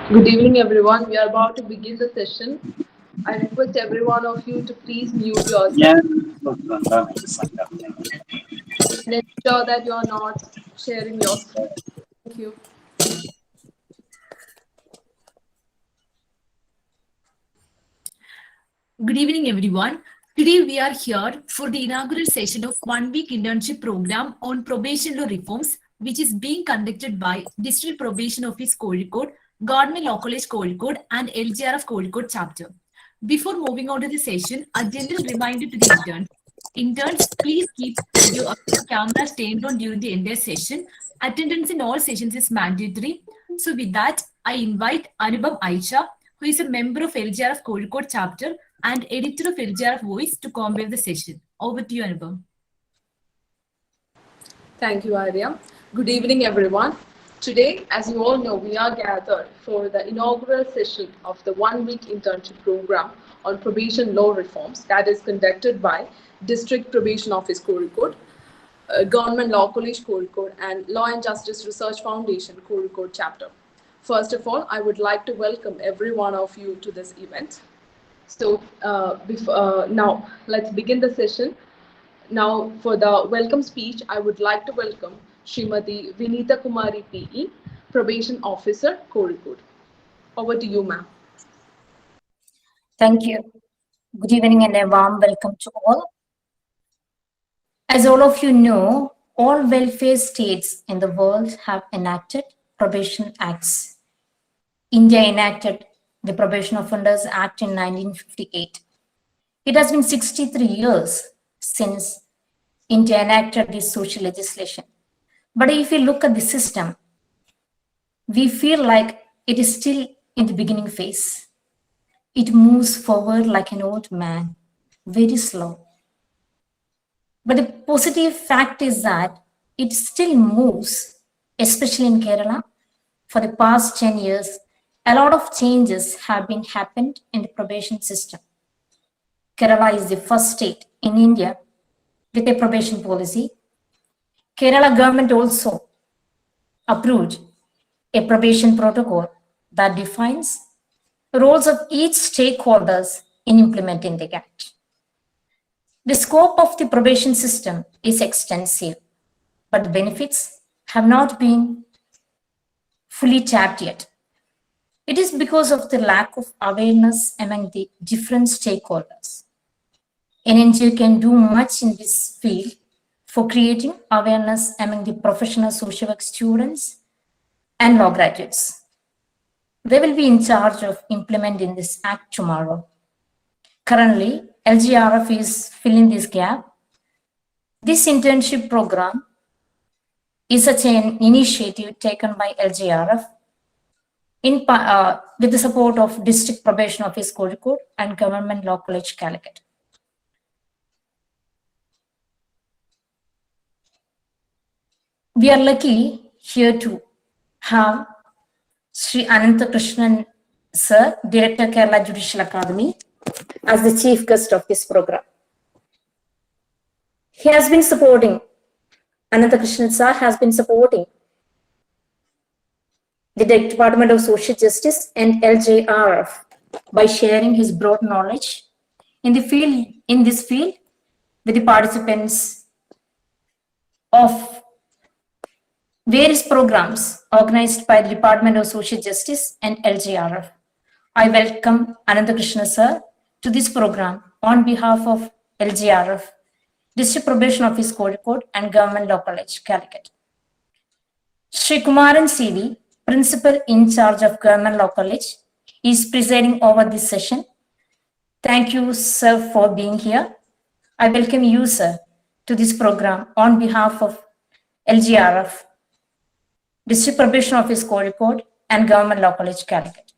Good evening, everyone. We are about to begin the session. I request every one of you to please mute yourself and ensure that you are not sharing your screen. Thank you. Good evening, everyone. Today we are here for the inaugural session of one-week internship program on probation law reforms, which is being conducted by District Probation Office Kozhikode, Government Law College Kozhikode, and LJRF Kozhikode chapter. Before moving on to the session, a gentle reminder to the interns. Interns, please keep your cameras turned on during the entire session. Attendance in all sessions is mandatory. So with that, I invite Anubhav Aisha, who is a member of LJRF Kozhikode chapter and editor of LJRF Voice, to convey the session. Over to you, Anubhav. Thank you, Arya. Good evening, everyone. Today, as you all know, we are gathered for the inaugural session of the one-week internship program on probation law reforms that is conducted by District Probation Office Kozhikode, Government Law College Kozhikode, and Law and Justice Research Foundation Kozhikode chapter. First of all, I would like to welcome every one of you to this event. So now let's begin the session. Now for the welcome speech, I would like to welcome Srimati Vineetha Kumari P E, Probation Officer, Kozhikode. Over to you, ma'am. Thank you. Good evening and a warm welcome to all. As all of you know, all welfare states in the world have enacted probation acts. India enacted the Probation Offenders Act in 1958. It has been 63 years since India enacted this social legislation. But if we look at the system, we feel like it is still in the beginning phase. It moves forward like an old man, very slow. But the positive fact is that it still moves, especially in Kerala. For the past 10 years, a lot of changes have been happened in the probation system. Kerala is the first state in India with a probation policy. Kerala government also approved a probation protocol that defines the roles of each stakeholders in implementing the act. The scope of the probation system is extensive, but the benefits have not been fully tapped yet. It is because of the lack of awareness among the different stakeholders. An NGO can do much in this field for creating awareness among the professional social work students and law graduates. They will be in charge of implementing this act tomorrow. Currently, LJRF is filling this gap. This internship program is such an initiative taken by LJRF with the support of District Probation Office Kozhikode and Government Law College Calicut. We are lucky here to have Sri Ananthakrishna Sir, Director Kerala Judicial Academy, as the chief guest of this program. He has been supporting, Ananthakrishna Sir has been supporting the Department of Social Justice and LJRF by sharing his broad knowledge in this field with the participants of various programs organized by the Department of Social Justice and LJRF. I welcome Ananthakrishna Sir to this program on behalf of LJRF, District Probation Office Kozhikode, and Government Law College Calicut. Sri Kumaran CV, Principal in charge of Government Law College, is presiding over this session. Thank you, sir, for being here. I welcome you, sir, to this program on behalf of LJRF, District Probation Office, Kozhikode, and Government Law College, Calicut.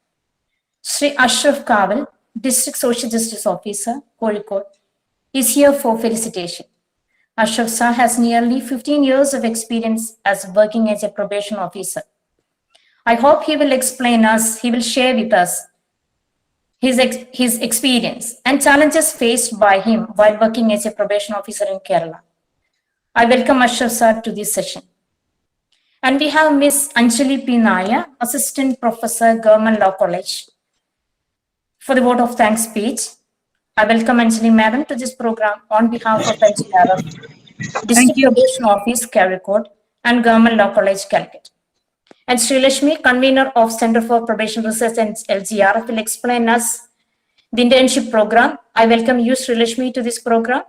Sri Ashraf K.T, District Social Justice Officer, Kozhikode, is here for felicitation. Ashraf sir has nearly 15 years of experience as working as a probation officer. I hope he will share with us his experience and challenges faced by him while working as a probation officer in Kerala. I welcome Ashraf sir to this session. And we have Ms.Anjali.P.Nair, Assistant Professor, Government Law College, for the vote of thanks speech. I welcome Anjali Madam to this program on behalf of LJRF, District Probation Office, Kozhikode, and Government Law College, Calicut. And Sreelakshmi, Convenor of Center for Probation Research and LJRF, will explain us the internship program. I welcome you, Sreelakshmi, to this program.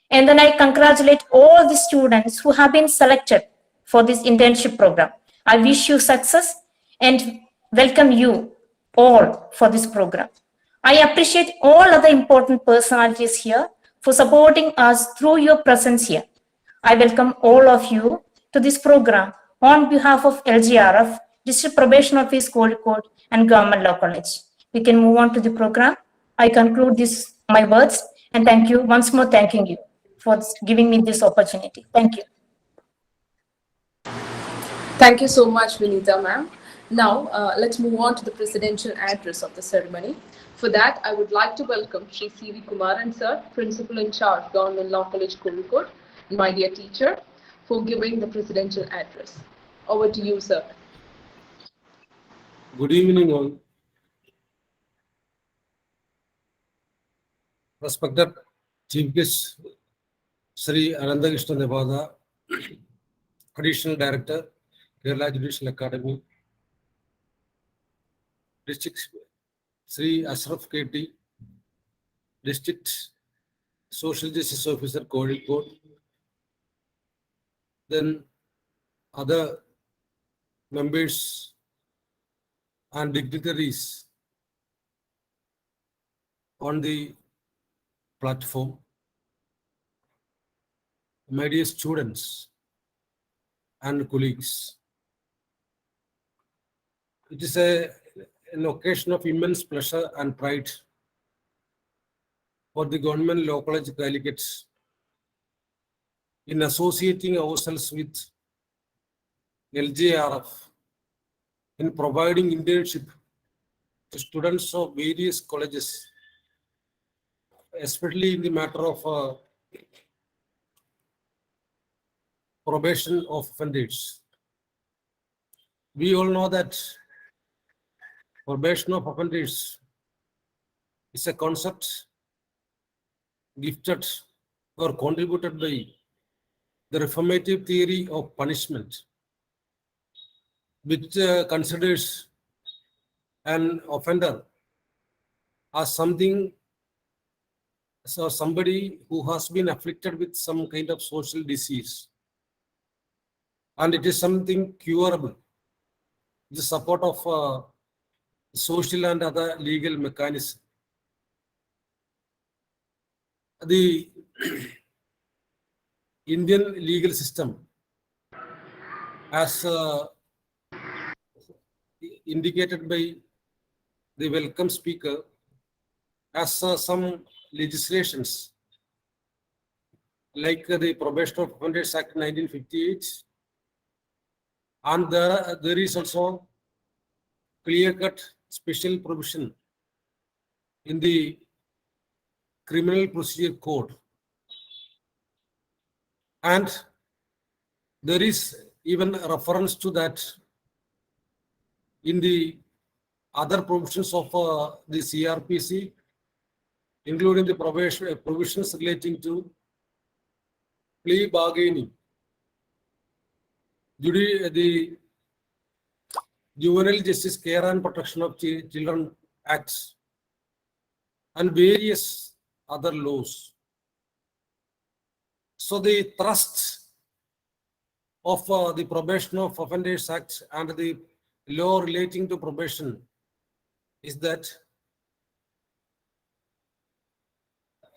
And then I congratulate all the students who have been selected for this internship program. I wish you success and welcome you all for this program. I appreciate all other important personalities here for supporting us through your presence here. I welcome all of you to this program on behalf of LJRF, District Probation Office, Kozhikode, and Government Law College. We can move on to the program. I conclude my words and thank you once more, thanking you for giving me this opportunity. Thank you. Thank you so much, Vineetha ma'am. Now, let's move on to the presidential address of the ceremony. For that, I would like to welcome Sri C.V. Kumaran sir, Principal in Charge, Government Law College, Kozhikode, my dear teacher, for giving the presidential address. Over to you, sir. Good evening, all. Respected Chief Guest, Sri Ananthakrishna Navada, Additional Director, Kerala Judicial Academy, District Sri Ashraf K.T, District Social Justice Officer, Kozhikode, then other members and dignitaries on the platform, my dear students and colleagues. It is an occasion of immense pleasure and pride for the Government Law College delegates in associating ourselves with LJRF in providing internship to students of various colleges, especially in the matter of probation of offenders. We all know that probation of offenders is a concept gifted or contributed by the reformative theory of punishment, which considers an offender as somebody who has been afflicted with some kind of social disease, and it is something curable with the support of social and other legal mechanisms. The Indian legal system, as indicated by the welcome speaker, has some legislations like the Probation of Offenders Act 1958, and there is also clear-cut special provision in the Criminal Procedure Code, and there is even a reference to that in the other provisions of the CRPC, including the provisions relating to plea bargaining, the Juvenile Justice Care and Protection of Children Acts, and various other laws. So the thrust of the Probation of Offenders Act and the law relating to probation is that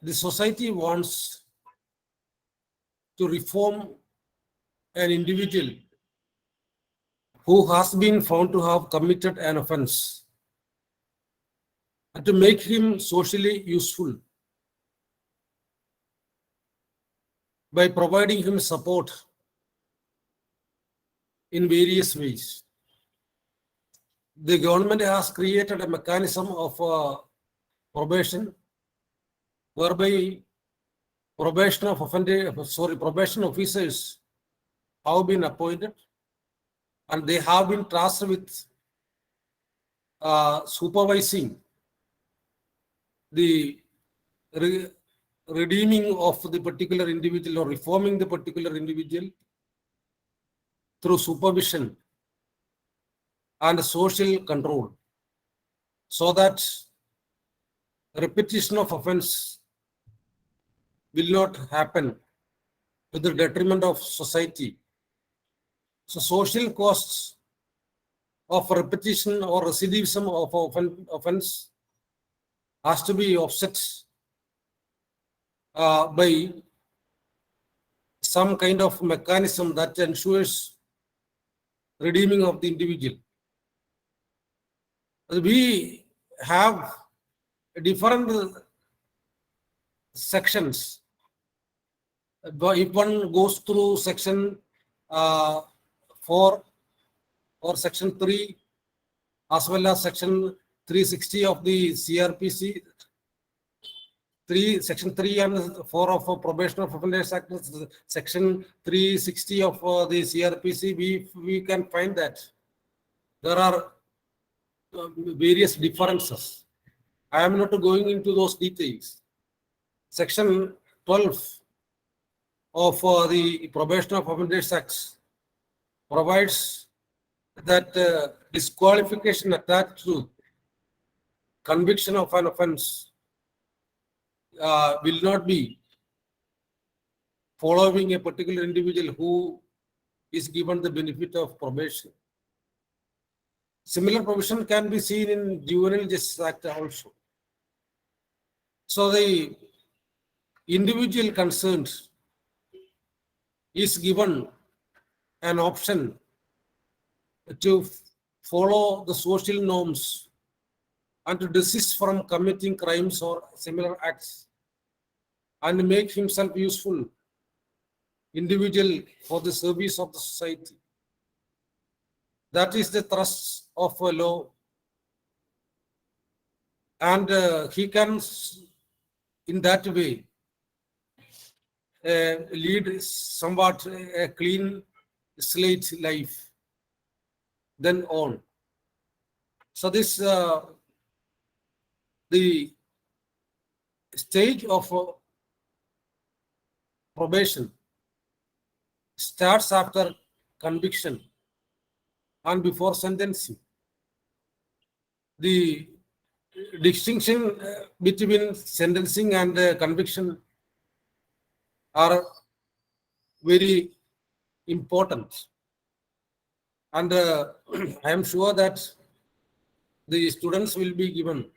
the society wants to reform an individual who has been found to have committed an offense and to make him socially useful by providing him support in various ways. The government has created a mechanism of probation whereby probation officers have been appointed and they have been tasked with supervising the redeeming of the particular individual or reforming the particular individual through supervision and social control, so that repetition of offense will not happen to the detriment of society. So social costs of repetition or recidivism of offense has to be offset by some kind of mechanism that ensures redeeming of the individual. We have different sections. If one goes through section 4 or section 3 as well as section 360 of the CRPC, section 3 and 4 of Probation of Offenders Act, section 360 of the CRPC, we can find that there are various differences. I am not going into those details. Section 12 of the Probation of Offenders Act provides that disqualification attached to conviction of an offense will not be following a particular individual who is given the benefit of probation. Similar provision can be seen in Juvenile Justice Act also. So the individual concerned is given an option to follow the social norms and to desist from committing crimes or similar acts and make himself useful individual for the service of the society. That is the thrust of a law, and he can in that way lead somewhat a clean slate life then on. So this the stage of probation starts after conviction and before sentencing. The distinction between sentencing and conviction are very important, and I am sure that the students will be given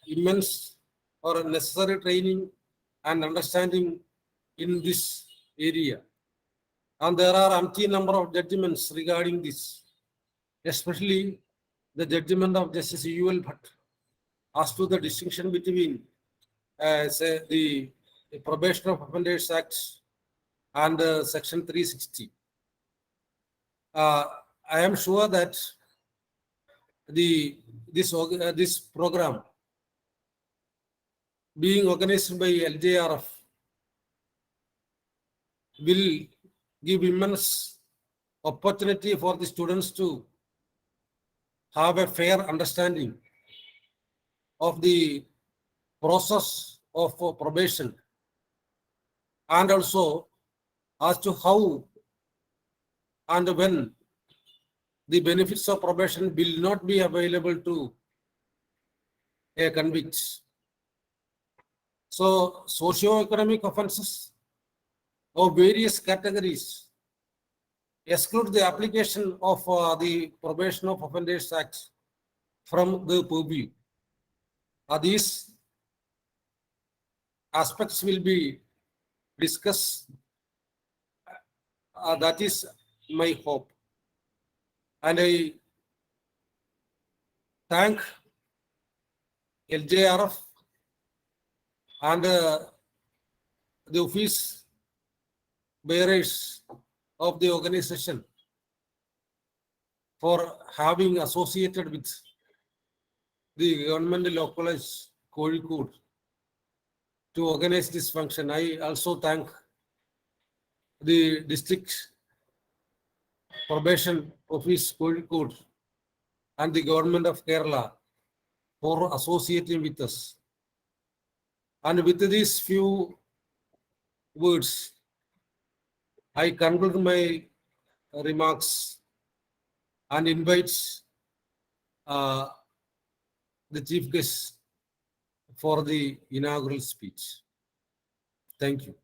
immense or necessary training and understanding in this area. And there are umpteen number of judgments regarding this, especially the judgment of Justice U.L. Bhatt as to the distinction between say the Probation of Offenders Act and Section 360. I am sure that this program being organized by LJRF will give immense opportunity for the students to have a fair understanding of the process of probation, and also as to how and when the benefits of probation will not be available to a convict. So socio-economic offenses of various categories exclude the application of the Probation of Offenders Act from the purview. These aspects will be discussed. That is my hope. And I thank LJRF and the office bearers of the organization for having associated with the government law college Kozhikode to organize this function. I also thank the district probation office Kozhikode and the government of Kerala for associating with us. And with these few words, I conclude my remarks and invite the chief guest for the inaugural speech. Thank you.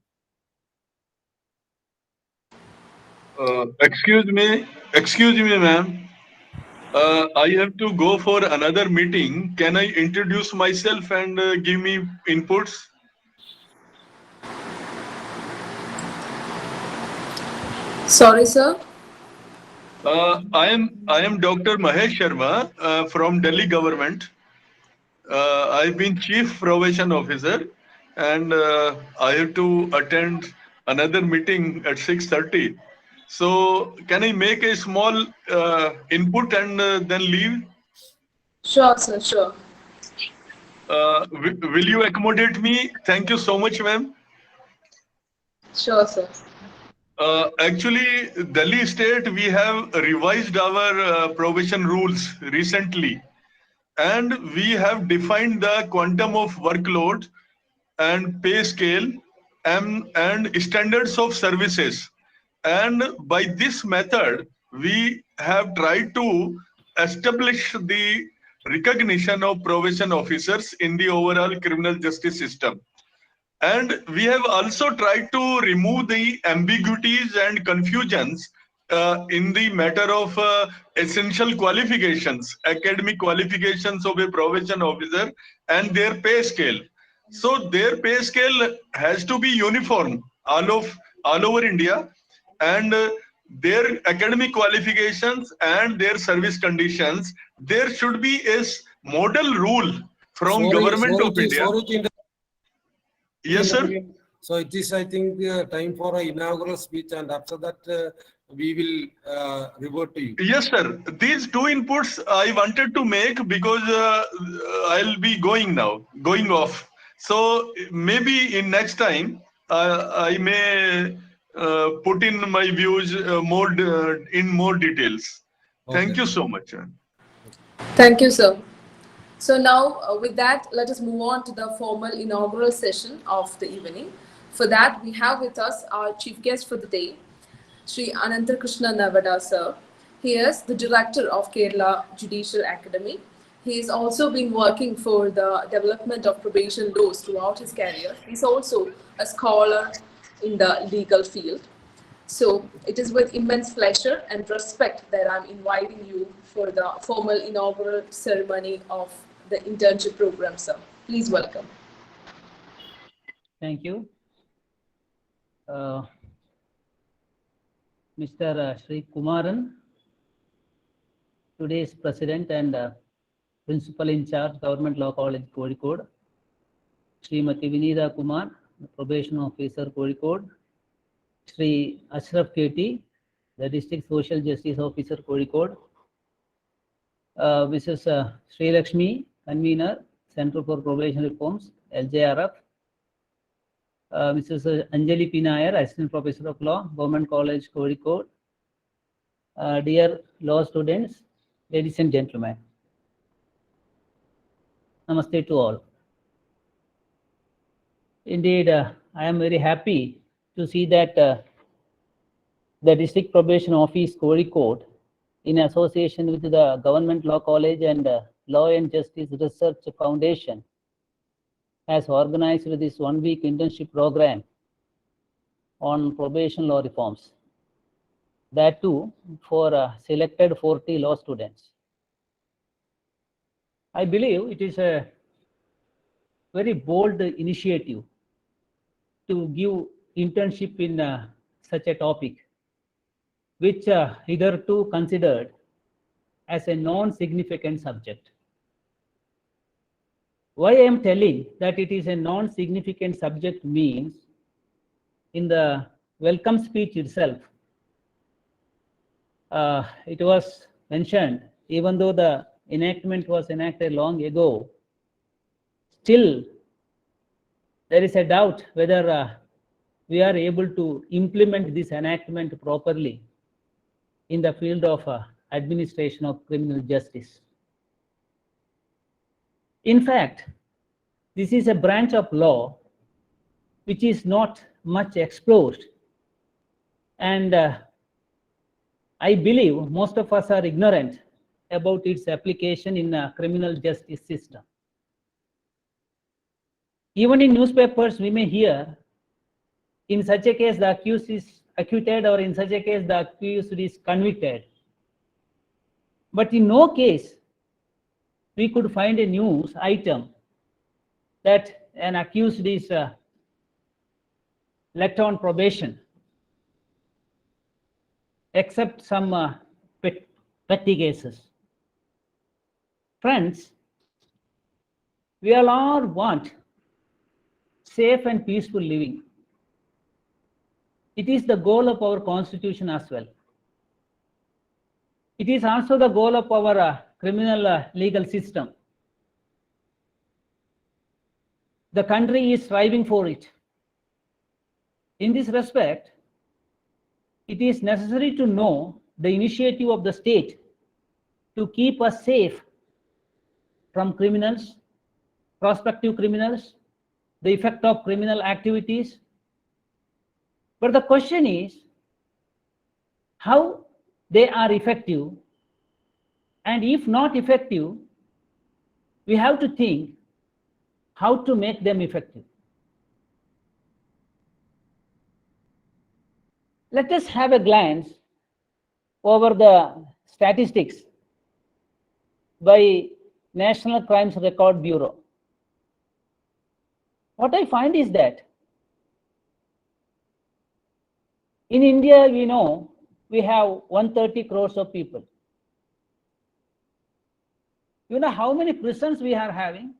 Excuse me, ma'am. I have to go for another meeting. Can I introduce myself and give me inputs? Sorry, sir. I am Dr. Mahesh Sharma from Delhi government. I've been Chief Probation Officer, and I have to attend another meeting at 6:30. So can I make a small input and then leave? Sure, sir, sure. Will you accommodate me? Thank you so much, ma'am. Sure, sir. Actually, Delhi State, we have revised our probation rules recently, and we have defined the quantum of workload and pay scale and standards of services. And by this method, we have tried to establish the recognition of probation officers in the overall criminal justice system. And we have also tried to remove the ambiguities and confusions in the matter of essential qualifications, academic qualifications of a probation officer and their pay scale. So their pay scale has to be uniform all over India, and their academic qualifications and their service conditions, there should be a model rule from government of India. Yes, sir. So it is, I think, time for an inaugural speech, and after that, we will revert to you. Yes, sir. These two inputs I wanted to make because I'll be going off. So maybe in next time, I may put in my views in more details. Thank you so much. Thank you, sir. So now, with that, let us move on to the formal inaugural session of the evening. For that, we have with us our chief guest for the day, Sri Ananthakrishna Navada, sir. He is the director of Kerala Judicial Academy. He has also been working for the development of probation laws throughout his career. He's also a scholar in the legal field. So it is with immense pleasure and respect that I'm inviting you for the formal inaugural ceremony of the internship program, sir. Please welcome. Thank you. Mr. Sri Kumaran, today's president and principal in charge, Government Law College, Kozhikode. Srimati Vineetha Kumari, probation officer, Kozhikode. Sri Ashraf K.T, the district social justice officer, Kozhikode. Mrs. Sreelakshmi, convener, Center for Probation Reforms, LJRF. Ms.Anjali.P.Nair, Asst Professor of Law, Government College, Kozhikode. Dear law students, ladies and gentlemen, Namaste to all. Indeed, I am very happy to see that the District Probation Office, Kozhikode, in association with the Government Law College and Law and Justice Research Foundation, has organized this one-week internship program on probation law reforms. that too for selected 40 law students. I believe it is a very bold initiative to give internship in such a topic, which hitherto considered as a non-significant subject. Why I am telling that it is a non-significant subject means, in the welcome speech itself, it was mentioned, even though the enactment was enacted long ago, still there is a doubt whether we are able to implement this enactment properly in the field of administration of criminal justice. In fact, this is a branch of law which is not much explored, and I believe most of us are ignorant about its application in a criminal justice system. Even in newspapers, we may hear, in such a case the accused is acquitted, or in such a case the accused is convicted. But in no case we could find a news item that an accused is let on probation, except some petty cases. Friends, we all want safe and peaceful living. It is the goal of our constitution as well. It is also the goal of our criminal legal system. The country is striving for it. In this respect, it is necessary to know the initiative of the state to keep us safe from criminals, prospective criminals, the effect of criminal activities. But the question is how they are effective, and if not effective, we have to think how to make them effective. Let us have a glance over the statistics by National Crimes Record Bureau. What I find is that in India, we know we have 130 crores of people. You know how many prisons we are having?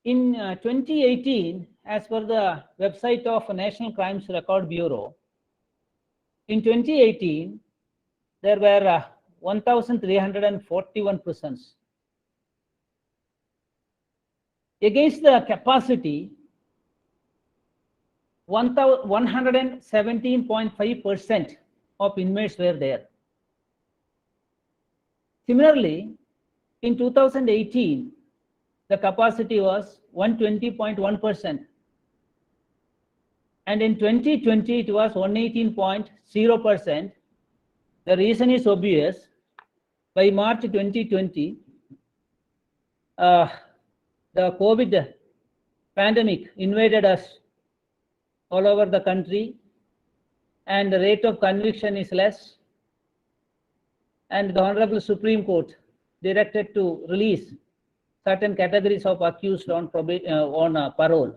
In 2018, as per the website of National Crimes Record Bureau, in 2018, there were 1,341 prisons. Against the capacity, 117.5% of inmates were there. Similarly, in 2018, the capacity was 120.1%. And in 2020, it was 118.0%. The reason is obvious. By March 2020, the COVID pandemic invaded us all over the country, and the rate of conviction is less. And the Honorable Supreme Court directed to release certain categories of accused on parole.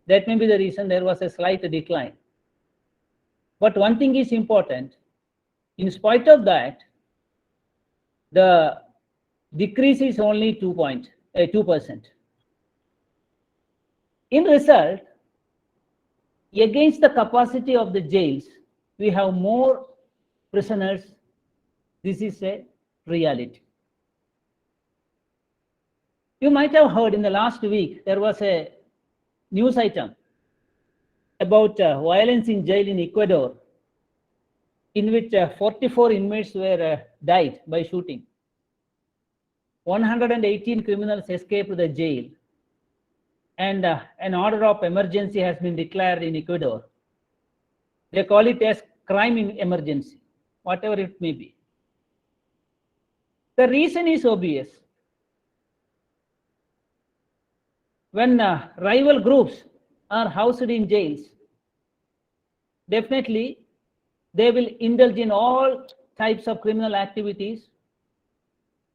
That may be the reason there was a slight decline. But one thing is important. In spite of that, the decrease is only 2%. In result, against the capacity of the jails, we have more prisoners. This is a reality. You might have heard in the last week, there was a news item about violence in jail in Ecuador, in which 44 inmates were died by shooting. 118 criminals escaped the jail, and an order of emergency has been declared in Ecuador. They call it as crime in emergency, whatever it may be. The reason is obvious. When rival groups are housed in jails, definitely They will indulge in all types of criminal activities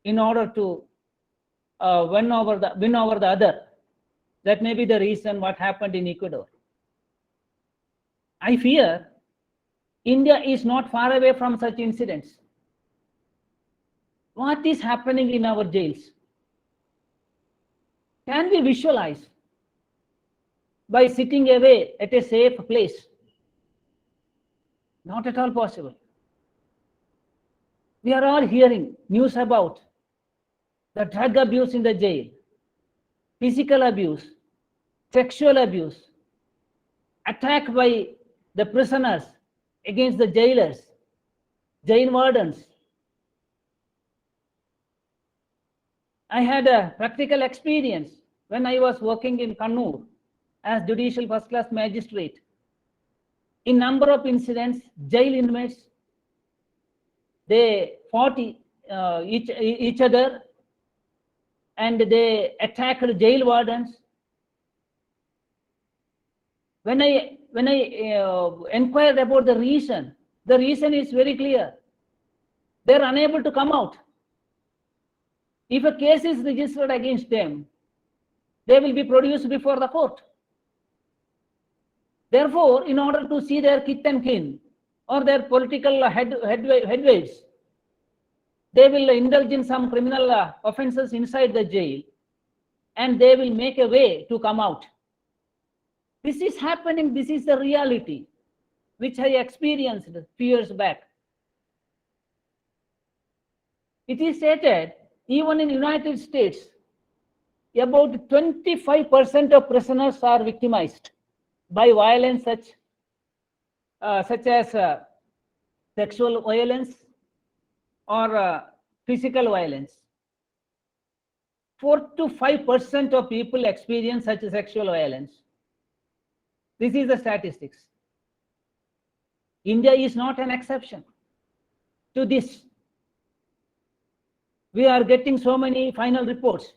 in order to win over the other. That may be the reason what happened in Ecuador. I fear India is not far away from such incidents. What is happening in our jails? Can we visualize by sitting away at a safe place? Not at all possible. We are all hearing news about the drug abuse in the jail, physical abuse, sexual abuse, attack by the prisoners against the jailers, jail wardens. I had a practical experience when I was working in Kannur as judicial first-class magistrate. In number of incidents, jail inmates, they fought each other and they attacked jail wardens. When I inquired about the reason is very clear. They are unable to come out. If a case is registered against them, they will be produced before the court. Therefore, in order to see their kith and kin or their political heavyweights, they will indulge in some criminal offenses inside the jail and they will make a way to come out. This is happening. This is the reality which I experienced a few years back. It is stated even in United States, about 25% of prisoners are victimized by violence such as sexual violence or physical violence. 4 to 5% of people experience such sexual violence. This is the statistics. India is not an exception to this. We are getting so many final reports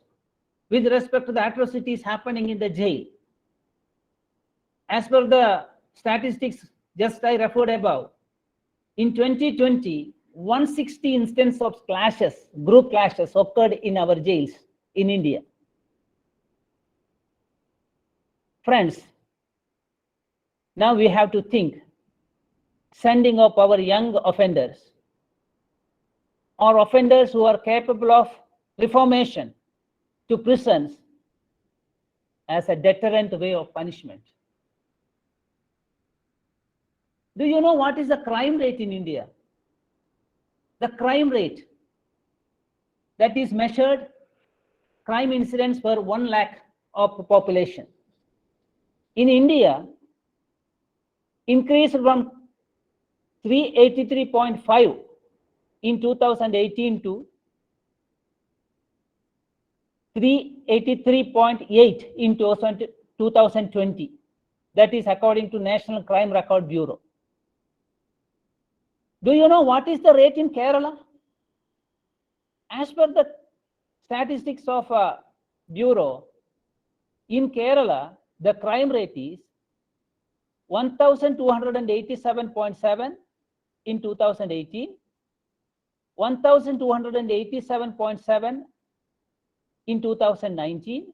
with respect to the atrocities happening in the jail. As per the statistics just I referred above, in 2020, 160 instances of clashes, group clashes occurred in our jails in India. Friends, now we have to think sending up our young offenders or offenders who are capable of reformation to prisons as a deterrent way of punishment. Do you know what is the crime rate in India? The crime rate that is measured crime incidents per 1 lakh of population. In India, increased from 383.5 in 2018 to 383.8 in 2020. That is according to National Crime Record Bureau. Do you know what is the rate in Kerala? As per the statistics of Bureau, in Kerala, the crime rate is 1,287.7 in 2018, 1,287.7 in 2019,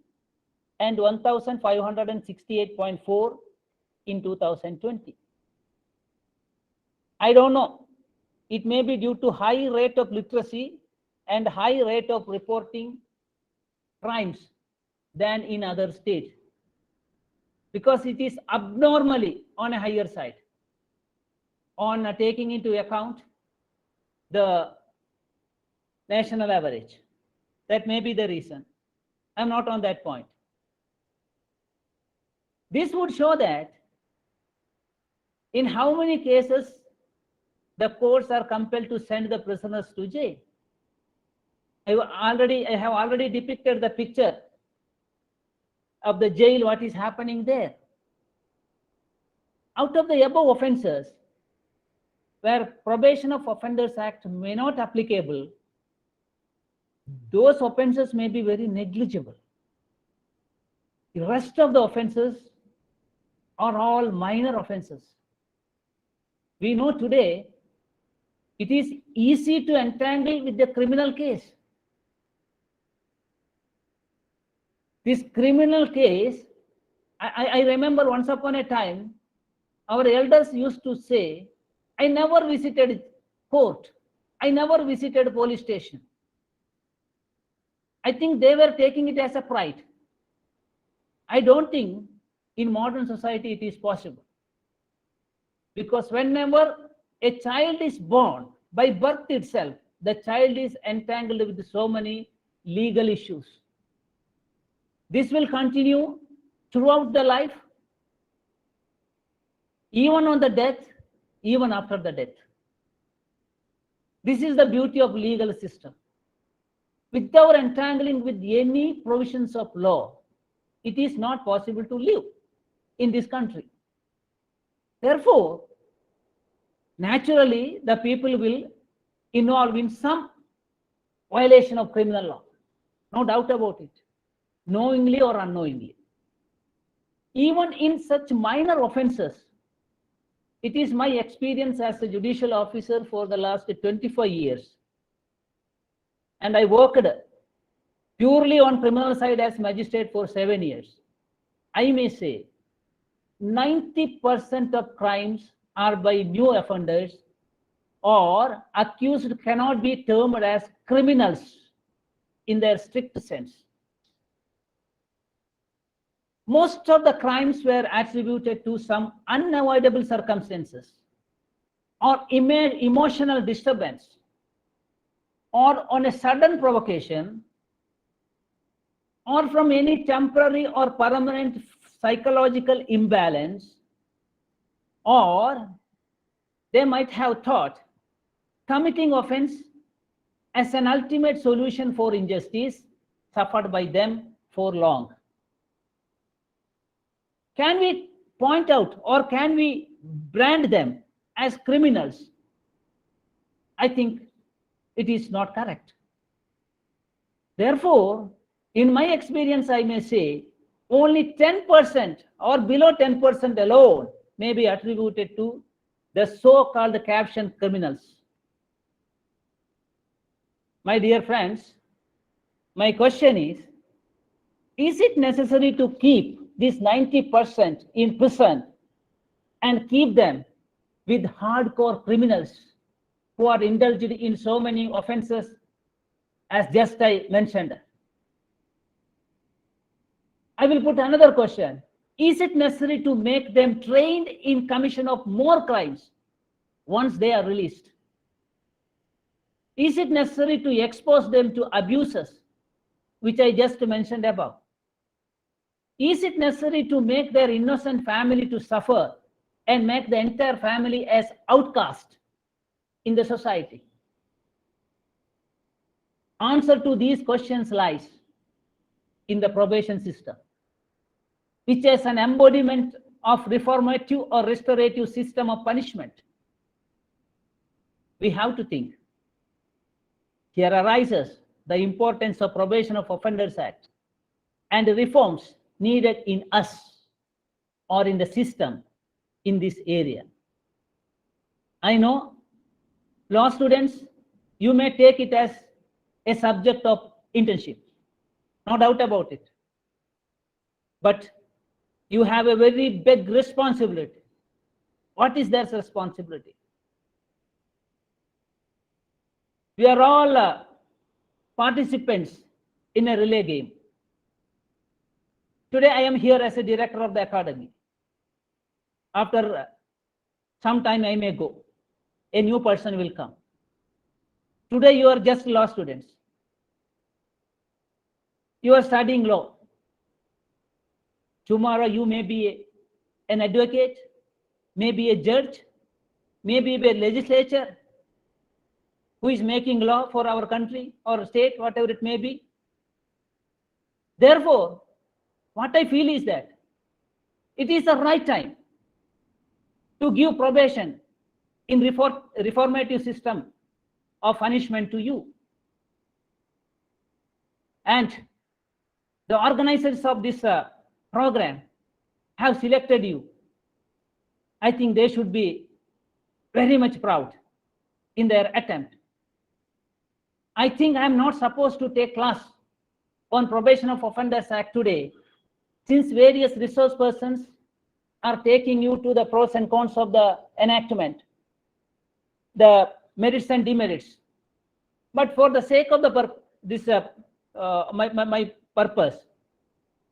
and 1,568.4 in 2020. I don't know. It may be due to high rate of literacy and high rate of reporting crimes than in other states, because it is abnormally on a higher side on taking into account the national average. That may be the reason. I'm not on that point. This would show that in how many cases the courts are compelled to send the prisoners to jail. I have already depicted the picture of the jail, what is happening there. Out of the above offences, where Probation of Offenders Act may not applicable, those offences may be very negligible. The rest of the offences are all minor offences. We know today it is easy to entangle with the criminal case. This criminal case, I remember once upon a time, our elders used to say, I never visited court. I never visited police station. I think they were taking it as a pride. I don't think in modern society it is possible. Because whenever a child is born, by birth itself, the child is entangled with so many legal issues. This will continue throughout the life, even on the death, even after the death. This is the beauty of legal system. Without entangling with any provisions of law, it is not possible to live in this country. Therefore, naturally, the people will involve in some violation of criminal law. No doubt about it, knowingly or unknowingly. Even in such minor offenses, it is my experience as a judicial officer for the last 25 years. And I worked purely on criminal side as magistrate for 7 years. I may say 90% of crimes are by new offenders, or accused cannot be termed as criminals in their strict sense. Most of the crimes were attributed to some unavoidable circumstances or emotional disturbance, or on a sudden provocation, or from any temporary or permanent psychological imbalance, or they might have thought committing offense as an ultimate solution for injustice suffered by them for long. Can we point out or can we brand them as criminals? I think it is not correct. Therefore, in my experience, I may say only 10% or below 10% alone may be attributed to the so-called captioned criminals. My dear friends, my question is it necessary to keep this 90% in prison and keep them with hardcore criminals who are indulged in so many offenses as just I mentioned? I will put another question. Is it necessary to make them trained in commission of more crimes once they are released? Is it necessary to expose them to abuses, which I just mentioned above? Is it necessary to make their innocent family to suffer and make the entire family as outcast in the society? Answer to these questions lies in the probation system, which is an embodiment of reformative or restorative system of punishment. We have to think. Here arises the importance of Probation of Offenders Act and the reforms needed in us or in the system in this area. I know law students, you may take it as a subject of internship, no doubt about it. But you have a very big responsibility. What is their responsibility? We are all participants in a relay game. Today I am here as a director of the academy. After some time I may go. A new person will come. Today you are just law students. You are studying law. Tomorrow you may be an advocate, maybe a judge, maybe a legislature who is making law for our country or state, whatever it may be. Therefore, what I feel is that it is the right time to give probation in reformative system of punishment to you. And the organizers of this program have selected you. I think they should be very much proud in their attempt. I think I am not supposed to take class on Probation of Offenders Act today, since various resource persons are taking you to the pros and cons of the enactment, the merits and demerits. But for the sake of my purpose,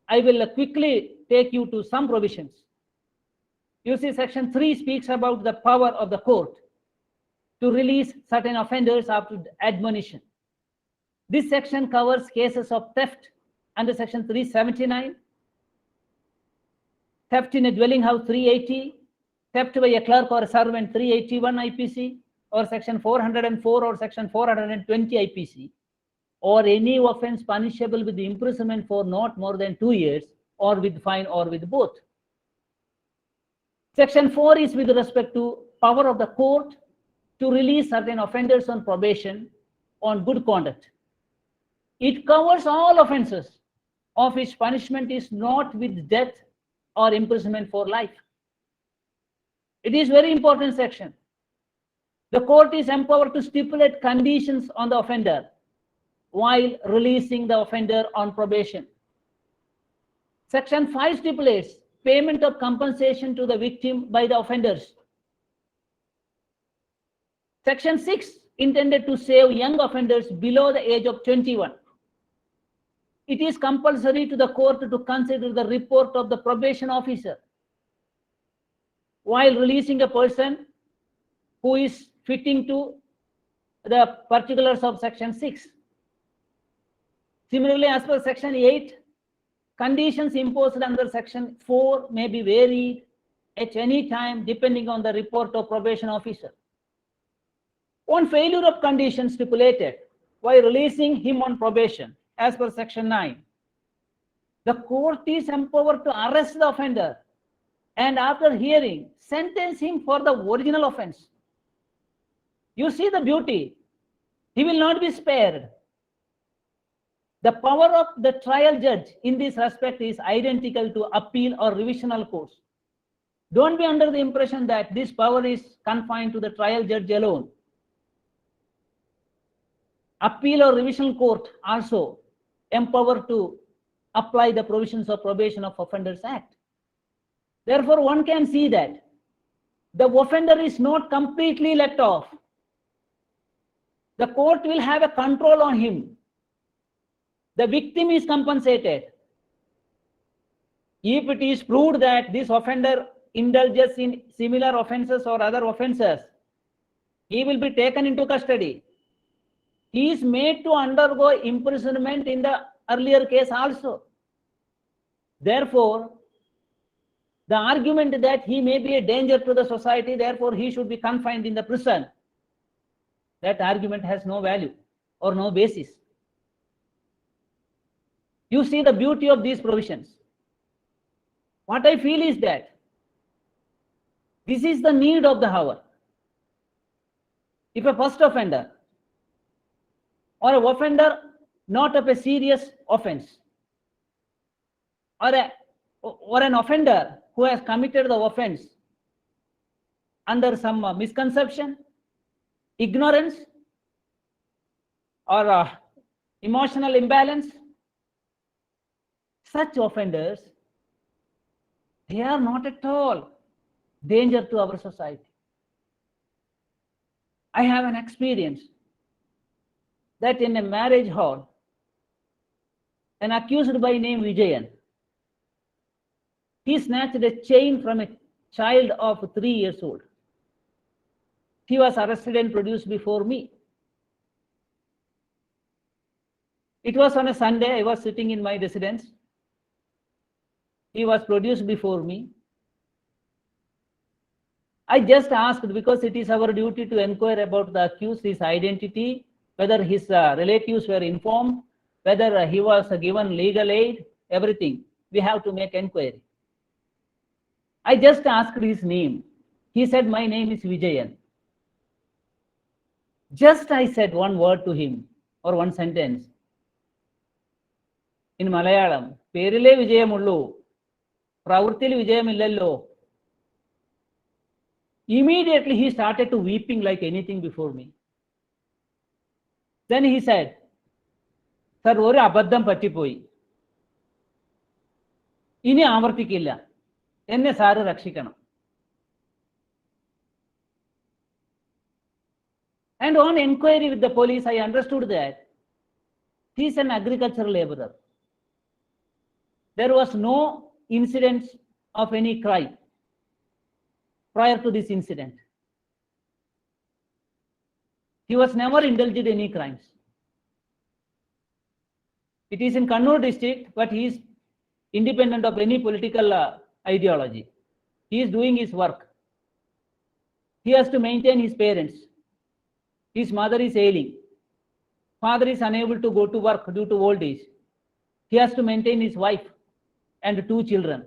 I will quickly take you to some provisions. You see, Section 3 speaks about the power of the court to release certain offenders after admonition. This section covers cases of theft under Section 379, theft in a dwelling house 380, theft by a clerk or a servant 381 IPC, or Section 404 or Section 420 IPC, or any offense punishable with imprisonment for not more than 2 years, or with fine, or with both. Section 4 is with respect to power of the court to release certain offenders on probation on good conduct. It covers all offenses of which punishment is not with death or imprisonment for life. It is very important section. The court is empowered to stipulate conditions on the offender while releasing the offender on probation. Section 5 stipulates payment of compensation to the victim by the offenders. Section 6 intended to save young offenders below the age of 21. It is compulsory to the court to consider the report of the probation officer while releasing a person who is fitting to the particulars of Section 6. Similarly, as per Section 8, conditions imposed under Section 4 may be varied at any time depending on the report of probation officer. On failure of conditions stipulated while releasing him on probation, as per Section 9, the court is empowered to arrest the offender and after hearing, sentence him for the original offense. You see the beauty. He will not be spared. The power of the trial judge in this respect is identical to appeal or revisional courts. Don't be under the impression that this power is confined to the trial judge alone. Appeal or revisional court also empowered to apply the provisions of Probation of Offenders Act. Therefore, one can see that the offender is not completely let off. The court will have a control on him. The victim is compensated. If it is proved that this offender indulges in similar offenses or other offenses, he will be taken into custody. He is made to undergo imprisonment in the earlier case also. Therefore, the argument that he may be a danger to the society, therefore he should be confined in the prison, that argument has no value or no basis. You see the beauty of these provisions. What I feel is that this is the need of the hour. If a first offender or an offender not of a serious offense, or an offender who has committed the offense under some misconception, ignorance, or emotional imbalance, such offenders, they are not at all danger to our society. I have an experience that in a marriage hall, an accused by name Vijayan, he snatched a chain from a child of 3 years old. He was arrested and produced before me. It was on a Sunday. I was sitting in my residence. He was produced before me. I just asked, because it is our duty to inquire about the accused, his identity, whether his relatives were informed, whether he was given legal aid, everything. We have to make inquiry. I just asked his name. He said, my name is Vijayan. Just I said one word to him, or one sentence. In Malayalam, Perile Vijayamullu, Pravurtil Vijayamillallo. Immediately he started to weeping like anything before me. Then he said, "Sir, ഒരു അബദ്ധം പറ്റിപ്പോയി. ഇനി ആവർത്തിക്കില്ല. എന്നെ sir രക്ഷിക്കണം." And on inquiry with the police, I understood that he is an agricultural laborer. There was no incident of any crime prior to this incident. He was never indulged in any crimes. It is in Kannur district, but he is independent of any political ideology. He is doing his work. He has to maintain his parents. His mother is ailing. Father is unable to go to work due to old age. He has to maintain his wife and 2 children.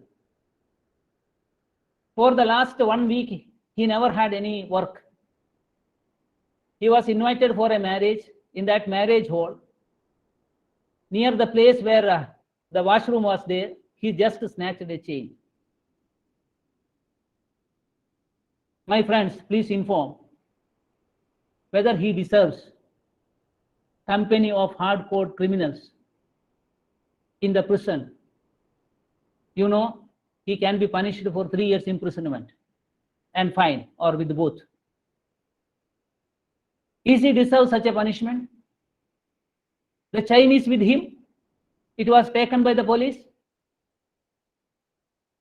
For the last 1 week, he never had any work. He was invited for a marriage. In that marriage hall, near the place where the washroom was there, he just snatched a chain. My friends, please inform whether he deserves company of hardcore criminals in the prison. You know, he can be punished for 3 years imprisonment and fine, or with both. Is he deserve such a punishment? The chain is with him. It was taken by the police.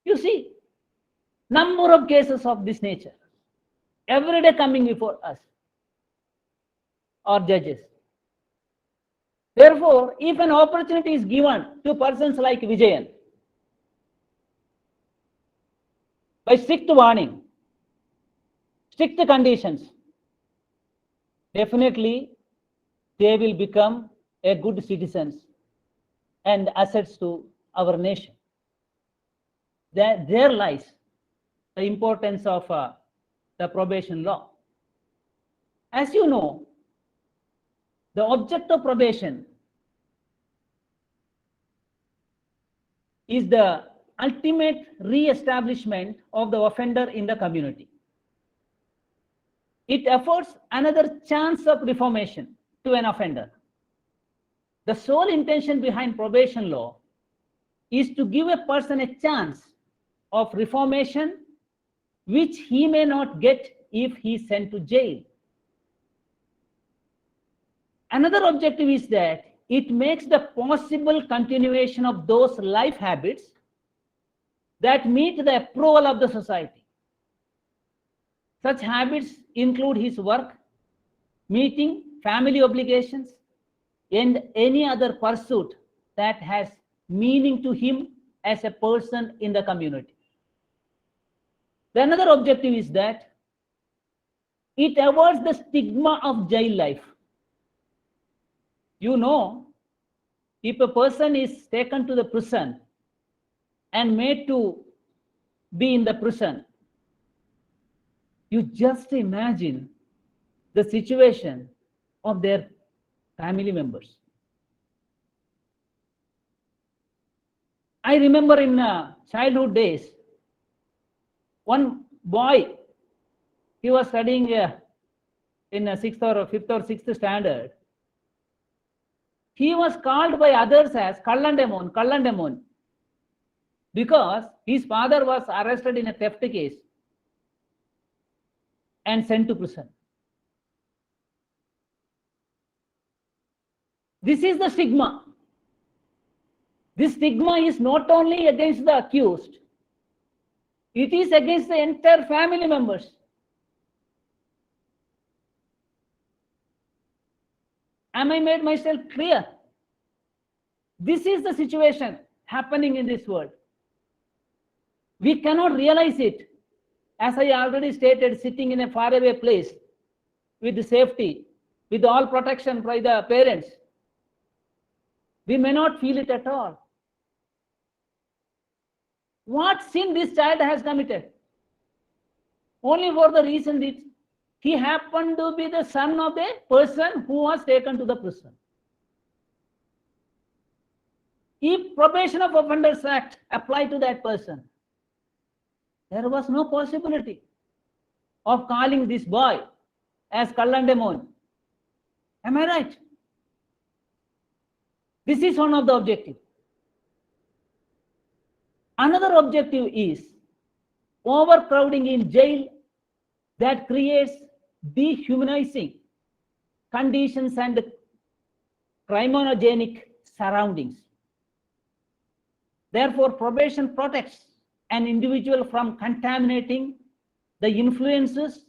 You see, number of cases of this nature every day coming before us or judges. Therefore, if an opportunity is given to persons like Vijayan, by strict warning, strict conditions, definitely they will become a good citizens and assets to our nation. There lies the importance of the probation law. As you know, the object of probation is the ultimate re-establishment of the offender in the community. It affords another chance of reformation to an offender. The sole intention behind probation law is to give a person a chance of reformation which he may not get if he is sent to jail. Another objective is that it makes the possible continuation of those life habits that meet the approval of the society. Such habits include his work, meeting family obligations, and any other pursuit that has meaning to him as a person in the community. The another objective is that it avoids the stigma of jail life. You know, if a person is taken to the prison and made to be in the prison, you just imagine the situation of their family members. I remember in childhood days, one boy, he was studying in 6th or 5th or 6th standard. He was called by others as Kallandemon, Kallandemon, because his father was arrested in a theft case and sent to prison. This is the stigma. This stigma is not only against the accused, it is against the entire family members. Am I made myself clear? This is the situation happening in this world. We cannot realize it, as I already stated, sitting in a faraway place with safety, with all protection by the parents. We may not feel it at all. What sin this child has committed? Only for the reason that he happened to be the son of the person who was taken to the prison. If Probation of Offenders Act applied to that person, there was no possibility of calling this boy as Kallandemon. Am I right? This is one of the objectives. Another objective is overcrowding in jail that creates dehumanizing conditions and criminogenic surroundings. Therefore, probation protects an individual from contaminating the influences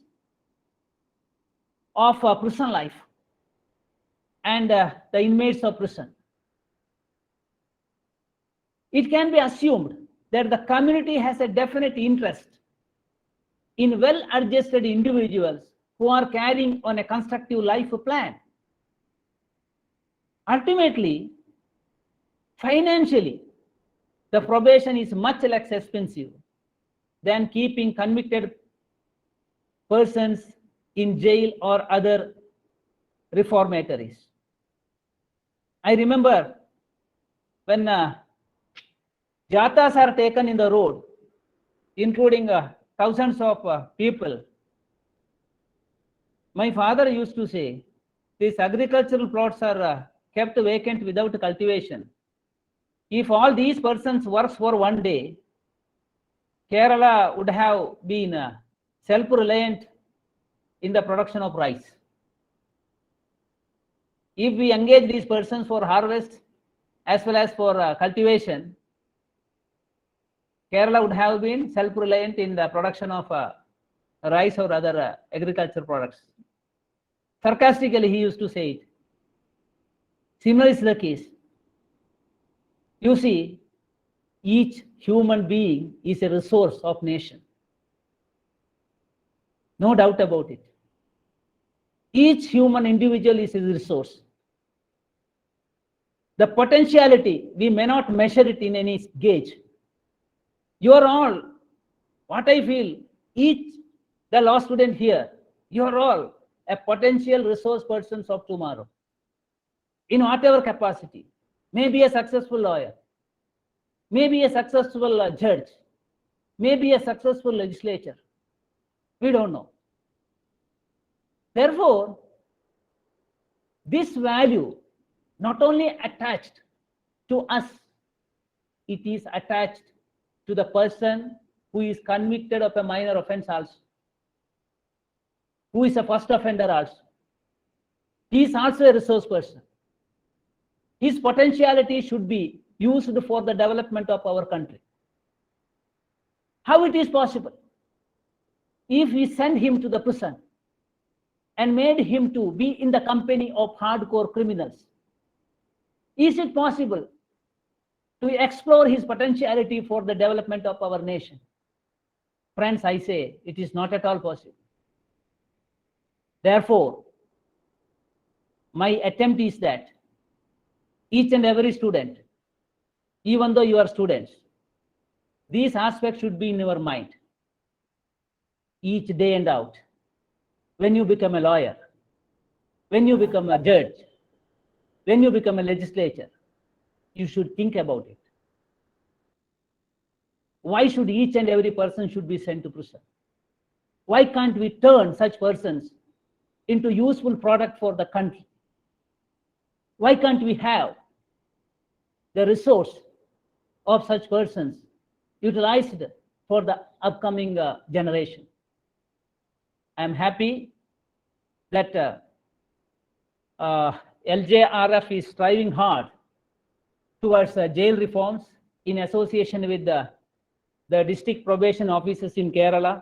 of prison life and the inmates of prison. It can be assumed that the community has a definite interest in well-adjusted individuals who are carrying on a constructive life plan. Ultimately, financially, the probation is much less expensive than keeping convicted persons in jail or other reformatories. I remember when jatas are taken in the road, including thousands of people, my father used to say, these agricultural plots are kept vacant without cultivation. If all these persons work for one day, Kerala would have been self-reliant in the production of rice. If we engage these persons for harvest as well as for cultivation, Kerala would have been self-reliant in the production of rice or other agricultural products. Sarcastically, he used to say it. Similar is the case. You see, each human being is a resource of nation. No doubt about it. Each human individual is a resource. The potentiality, we may not measure it in any gauge. You are all, what I feel, each, the law student here, you are all a potential resource persons of tomorrow. In whatever capacity. Maybe a successful lawyer, maybe a successful judge, maybe a successful legislator. We don't know. Therefore, this value not only attached to us, it is attached to the person who is convicted of a minor offense also, who is a first offender also. He is also a resource person. His potentiality should be used for the development of our country. How it is possible? If we send him to the prison and made him to be in the company of hardcore criminals, is it possible to explore his potentiality for the development of our nation? Friends, I say it is not at all possible. Therefore, my attempt is that each and every student, even though you are students, these aspects should be in your mind each day and out. When you become a lawyer, when you become a judge, when you become a legislator, you should think about it. Why should each and every person should be sent to prison? Why can't we turn such persons into useful product for the country? Why can't we have the resource of such persons utilized for the upcoming generation? I am happy that LJRF is striving hard towards jail reforms in association with the district probation officers in Kerala,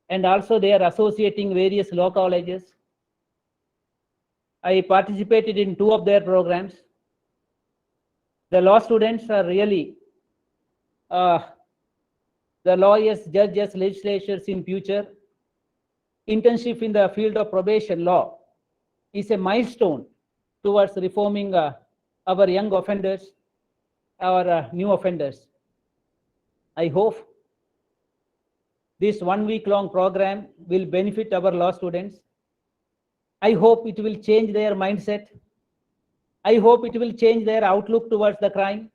and also they are associating various law colleges. I participated in 2 of their programs. The law students are really the lawyers, judges, legislators in future. Internship in the field of probation law is a milestone towards reforming our young offenders, our new offenders. I hope this 1-week-long program will benefit our law students. I hope it will change their mindset. I hope it will change their outlook towards the crime,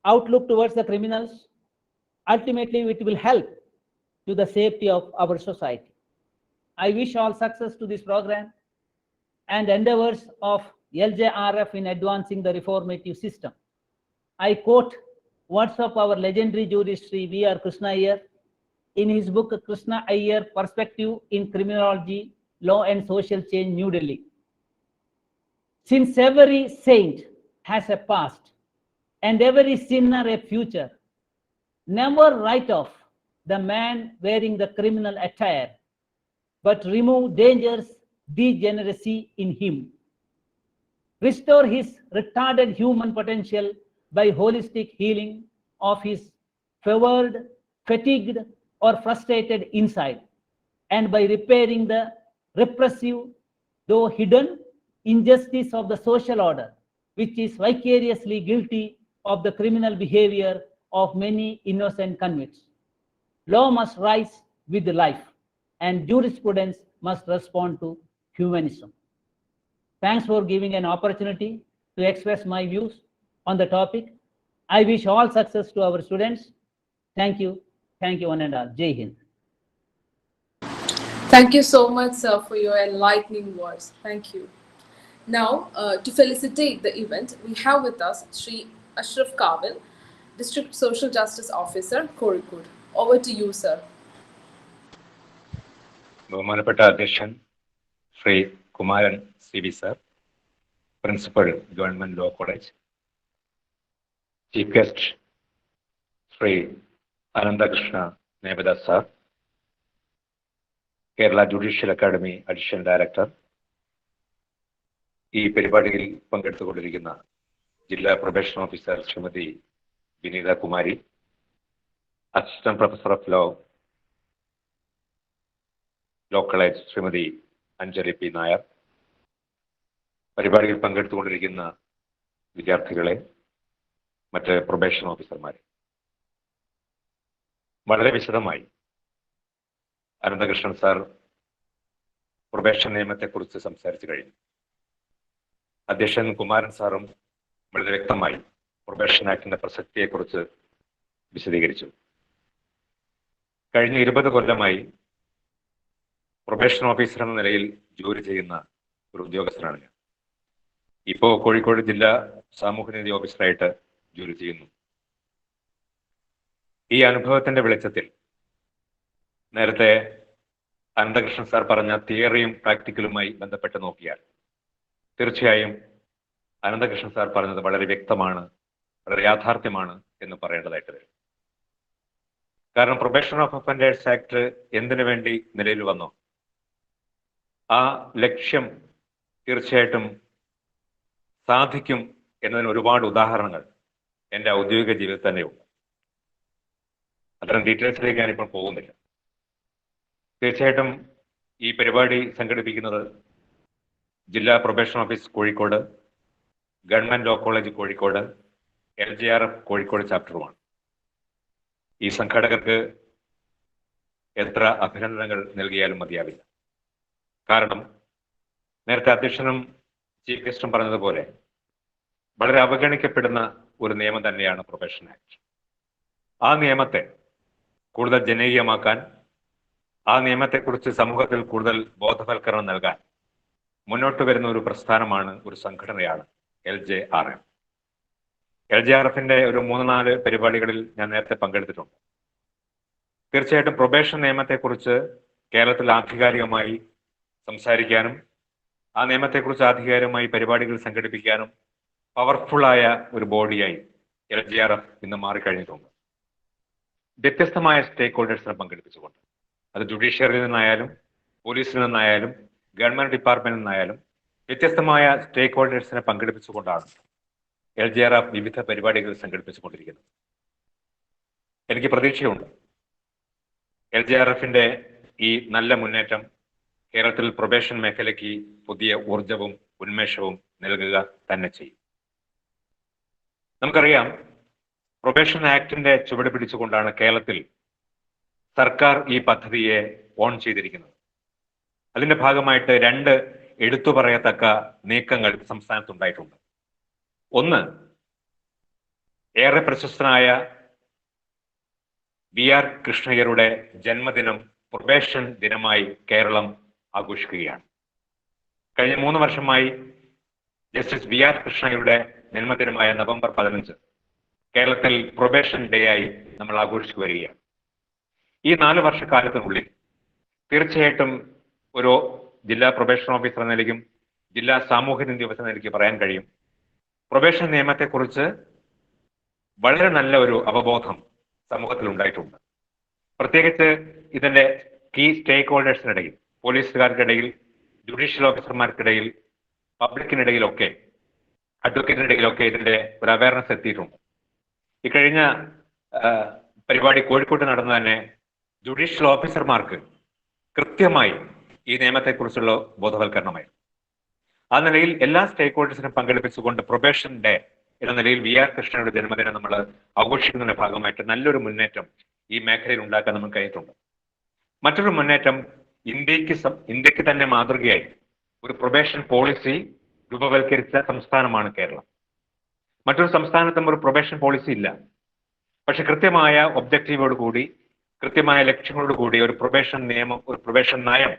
outlook towards the criminals. Ultimately, it will help to the safety of our society. I wish all success to this program and endeavors of LJRF in advancing the reformative system. I quote words of our legendary jurist Sri V.R. Krishna Iyer in his book Krishna Iyer Perspective in Criminology, Law and Social Change, New Delhi. Since every saint has a past and every sinner a future, never write off the man wearing the criminal attire, but remove danger's degeneracy in him. Restore his retarded human potential by holistic healing of his fevered, fatigued, or frustrated inside, and by repairing the repressive, though hidden, injustice of the social order, which is vicariously guilty of the criminal behavior of many innocent convicts. Law must rise with life, and jurisprudence must respond to humanism. Thanks for giving an opportunity to express my views on the topic. I wish all success to our students. Thank you. Thank you, one and all. Jai Hind. Thank you so much, sir, for your enlightening words. Thank you. Now, to felicitate the event, we have with us Sri Ashraf K.T, District Social Justice Officer, Kozhikode. Over to you, sir. ബഹുമാനപ്പെട്ട അധ്യക്ഷൻ Shri Kumaran CB sir, principal government law college, chief guest Shri Ananthakrishna നേവദ sir, Kerala judicial academy additional director, ഈ പരിപാടിയിൽ പങ്കെടുത്തുകൊണ്ടിരിക്കുന്ന ജില്ലാ probation officer Shrimati Vineetha Kumari, assistant professor of law, law college Shrimati Ms.Anjali.P.Nair, പരിപാടിയിൽ പങ്കെടുത്തുകൊണ്ടിരിക്കുന്ന വിദ്യാർത്ഥികളെ, മറ്റ് പ്രൊബേഷൻ ഓഫീസർമാരെ, വളരെ വിശദമായി അനന്തകൃഷ്ണൻ സാർ പ്രൊബേഷൻ നിയമത്തെക്കുറിച്ച് സംസാരിച്ചു കഴിഞ്ഞു. അധ്യക്ഷൻ കുമാരൻ സാറും വളരെ വ്യക്തമായി പ്രൊബേഷൻ ആക്ടിന്റെ പ്രസക്തിയെക്കുറിച്ച് വിശദീകരിച്ചു. കഴിഞ്ഞ 20 കൊല്ലമായി പ്രൊബേഷൻ ഓഫീസർ എന്ന നിലയിൽ ജോലി ചെയ്യുന്ന ഒരു ഉദ്യോഗസ്ഥനാണ് ഞാൻ. ഇപ്പോൾ കോഴിക്കോട് ജില്ലാ സാമൂഹ്യനീതി ഓഫീസറായിട്ട് ജോലി ചെയ്യുന്നു. ഈ അനുഭവത്തിന്റെ വെളിച്ചത്തിൽ നേരത്തെ അനന്തകൃഷ്ണൻ സാർ പറഞ്ഞ തിയറിയും പ്രാക്ടിക്കലുമായി ബന്ധപ്പെട്ട് നോക്കിയാൽ തീർച്ചയായും അനന്തകൃഷ്ണൻ സാർ പറഞ്ഞത് വളരെ വ്യക്തമാണ്, വളരെ യാഥാർത്ഥ്യമാണ് എന്ന് പറയേണ്ടതായിട്ട് വരും. കാരണം പ്രൊബേഷൻ ഓഫ് ഒഫൻഡേഴ്സ് ആക്ട് എന്തിനു വേണ്ടി നിലയിൽ വന്നോ ആ ലക്ഷ്യം തീർച്ചയായിട്ടും സാധിക്കും എന്നതിന് ഒരുപാട് ഉദാഹരണങ്ങൾ എൻ്റെ ഔദ്യോഗിക ജീവിതത്തിൽ തന്നെയുണ്ട്. അത്തരം ഡീറ്റെയിൽസിലേക്ക് ഞാനിപ്പോൾ പോകുന്നില്ല. തീർച്ചയായിട്ടും ഈ പരിപാടി സംഘടിപ്പിക്കുന്നത് ജില്ലാ probation office Kozhikode, government law college Kozhikode, LJRF Kozhikode ചാപ്റ്ററുമാണ്. ഈ സംഘാടകർക്ക് എത്ര അഭിനന്ദനങ്ങൾ നൽകിയാലും മതിയാവില്ല. കാരണം നേരത്തെ അധ്യക്ഷനും ചീഫ് ഗസ്റ്റും പറഞ്ഞതുപോലെ വളരെ അവഗണിക്കപ്പെടുന്ന ഒരു നിയമം തന്നെയാണ് പ്രൊബേഷൻ ആക്ട്. ആ നിയമത്തെ കൂടുതൽ ജനകീയമാക്കാൻ, ആ നിയമത്തെക്കുറിച്ച് സമൂഹത്തിൽ കൂടുതൽ ബോധവൽക്കരണം നൽകാൻ മുന്നോട്ട് വരുന്ന ഒരു പ്രസ്ഥാനമാണ്, ഒരു സംഘടനയാണ് LJRF. LJRFന്റെ ഒരു 3-4 പരിപാടികളിൽ ഞാൻ നേരത്തെ പങ്കെടുത്തിട്ടുണ്ട്. തീർച്ചയായിട്ടും പ്രൊബേഷൻ നിയമത്തെക്കുറിച്ച് കേരളത്തിൽ ആധികാരികമായി സംസാരിക്കാനും ആ നിയമത്തെക്കുറിച്ച് ആധികാരികമായി പരിപാടികൾ സംഘടിപ്പിക്കാനും പവർഫുള്ളായ ഒരു ബോഡിയായി LJRF ഇന്ന് മാറിക്കഴിഞ്ഞിട്ടുണ്ട്. വ്യത്യസ്തമായ സ്റ്റേക്ക് ഹോൾഡേഴ്സിനെ പങ്കെടുപ്പിച്ചുകൊണ്ട്, അത് ജുഡീഷ്യറിയിൽ നിന്നായാലും പോലീസിൽ നിന്നായാലും ഗവൺമെന്റ് ഡിപ്പാർട്ട്മെന്റിൽ നിന്നായാലും വ്യത്യസ്തമായ സ്റ്റേക്ക് ഹോൾഡേഴ്സിനെ പങ്കെടുപ്പിച്ചുകൊണ്ടാണ് LJRF വിവിധ പരിപാടികൾ സംഘടിപ്പിച്ചുകൊണ്ടിരിക്കുന്നത്. എനിക്ക് പ്രതീക്ഷയുണ്ട് LJRFന്റെ ഈ നല്ല മുന്നേറ്റം കേരളത്തിൽ പ്രൊബേഷൻ മേഖലയ്ക്ക് പുതിയ ഊർജവും ഉന്മേഷവും നൽകുക തന്നെ ചെയ്യും. നമുക്കറിയാം, പ്രൊബേഷൻ ആക്ടിന്റെ ചുവട് പിടിച്ചുകൊണ്ടാണ് കേരളത്തിൽ സർക്കാർ ഈ പദ്ധതിയെ ഓൺ ചെയ്തിരിക്കുന്നത്. അതിന്റെ ഭാഗമായിട്ട് 2 എടുത്തു പറയത്തക്ക നീക്കങ്ങൾ സംസ്ഥാനത്തുണ്ടായിട്ടുണ്ട്. ഒന്ന്, ഏറെ പ്രശസ്തനായ VR കൃഷ്ണയ്യരുടെ ജന്മദിനം പ്രൊബേഷൻ ദിനമായി കേരളം ആഘോഷിക്കുകയാണ്. കഴിഞ്ഞ 3 വർഷമായി ജസ്റ്റിസ് വി ആർ കൃഷ്ണയുടെ ജന്മദിനമായ നവംബർ 15 കേരളത്തിൽ പ്രൊബേഷൻ ഡേ ആയി നമ്മൾ ആഘോഷിച്ചു വരികയാണ്. ഈ 4 വർഷക്കാലത്തിനുള്ളിൽ തീർച്ചയായിട്ടും ഒരു ജില്ലാ പ്രൊബേഷൻ ഓഫീസർ എന്ന നിലയ്ക്കും ജില്ലാ സാമൂഹ്യനീതി ഓഫീസർ എന്ന നിലയ്ക്ക് പറയാൻ കഴിയും, പ്രൊബേഷൻ നിയമത്തെക്കുറിച്ച് വളരെ നല്ല ഒരു അവബോധം സമൂഹത്തിൽ ഉണ്ടായിട്ടുണ്ട്. പ്രത്യേകിച്ച് ഇതിന്റെ കീ സ്റ്റേക്ക് ഹോൾഡേഴ്സിനിടയിൽ, പോലീസുകാർക്കിടയിൽ, ജുഡീഷ്യൽ ഓഫീസർമാർക്കിടയിൽ, പബ്ലിക്കിനിടയിലൊക്കെ, അഡ്വക്കേറ്റിനിടയിലൊക്കെ ഇതിന്റെ ഒരു അവയർനെസ് എത്തിയിട്ടുണ്ട്. ഈ കഴിഞ്ഞ പരിപാടി കോഴിക്കോട്ട് നടന്നു തന്നെ ജുഡീഷ്യൽ ഓഫീസർമാർക്ക് കൃത്യമായി ഈ നിയമത്തെക്കുറിച്ചുള്ള ബോധവൽക്കരണമായി. ആ നിലയിൽ എല്ലാ സ്റ്റേക്ക് ഹോൾഡേഴ്സിനും പങ്കെടുപ്പിച്ചുകൊണ്ട് പ്രൊബേഷൻ ഡേ എന്ന നിലയിൽ വി ആർ കൃഷ്ണയുടെ ജന്മദിനം നമ്മൾ ആഘോഷിക്കുന്നതിന്റെ ഭാഗമായിട്ട് നല്ലൊരു മുന്നേറ്റം ഈ മേഖലയിൽ ഉണ്ടാക്കാൻ നമുക്ക് കഴിഞ്ഞിട്ടുണ്ട്. മറ്റൊരു മുന്നേറ്റം, ഇന്ത്യക്ക് തന്നെ മാതൃകയായി ഒരു പ്രൊബേഷൻ പോളിസി രൂപവൽക്കരിച്ച സംസ്ഥാനമാണ് കേരളം. മറ്റൊരു സംസ്ഥാനത്തും ഒരു പ്രൊബേഷൻ പോളിസി ഇല്ല. പക്ഷെ കൃത്യമായ ഒബ്ജക്റ്റീവോടുകൂടി, കൃത്യമായ ലക്ഷ്യങ്ങളോടുകൂടി ഒരു പ്രൊബേഷൻ നിയമം, ഒരു പ്രൊബേഷൻ നയം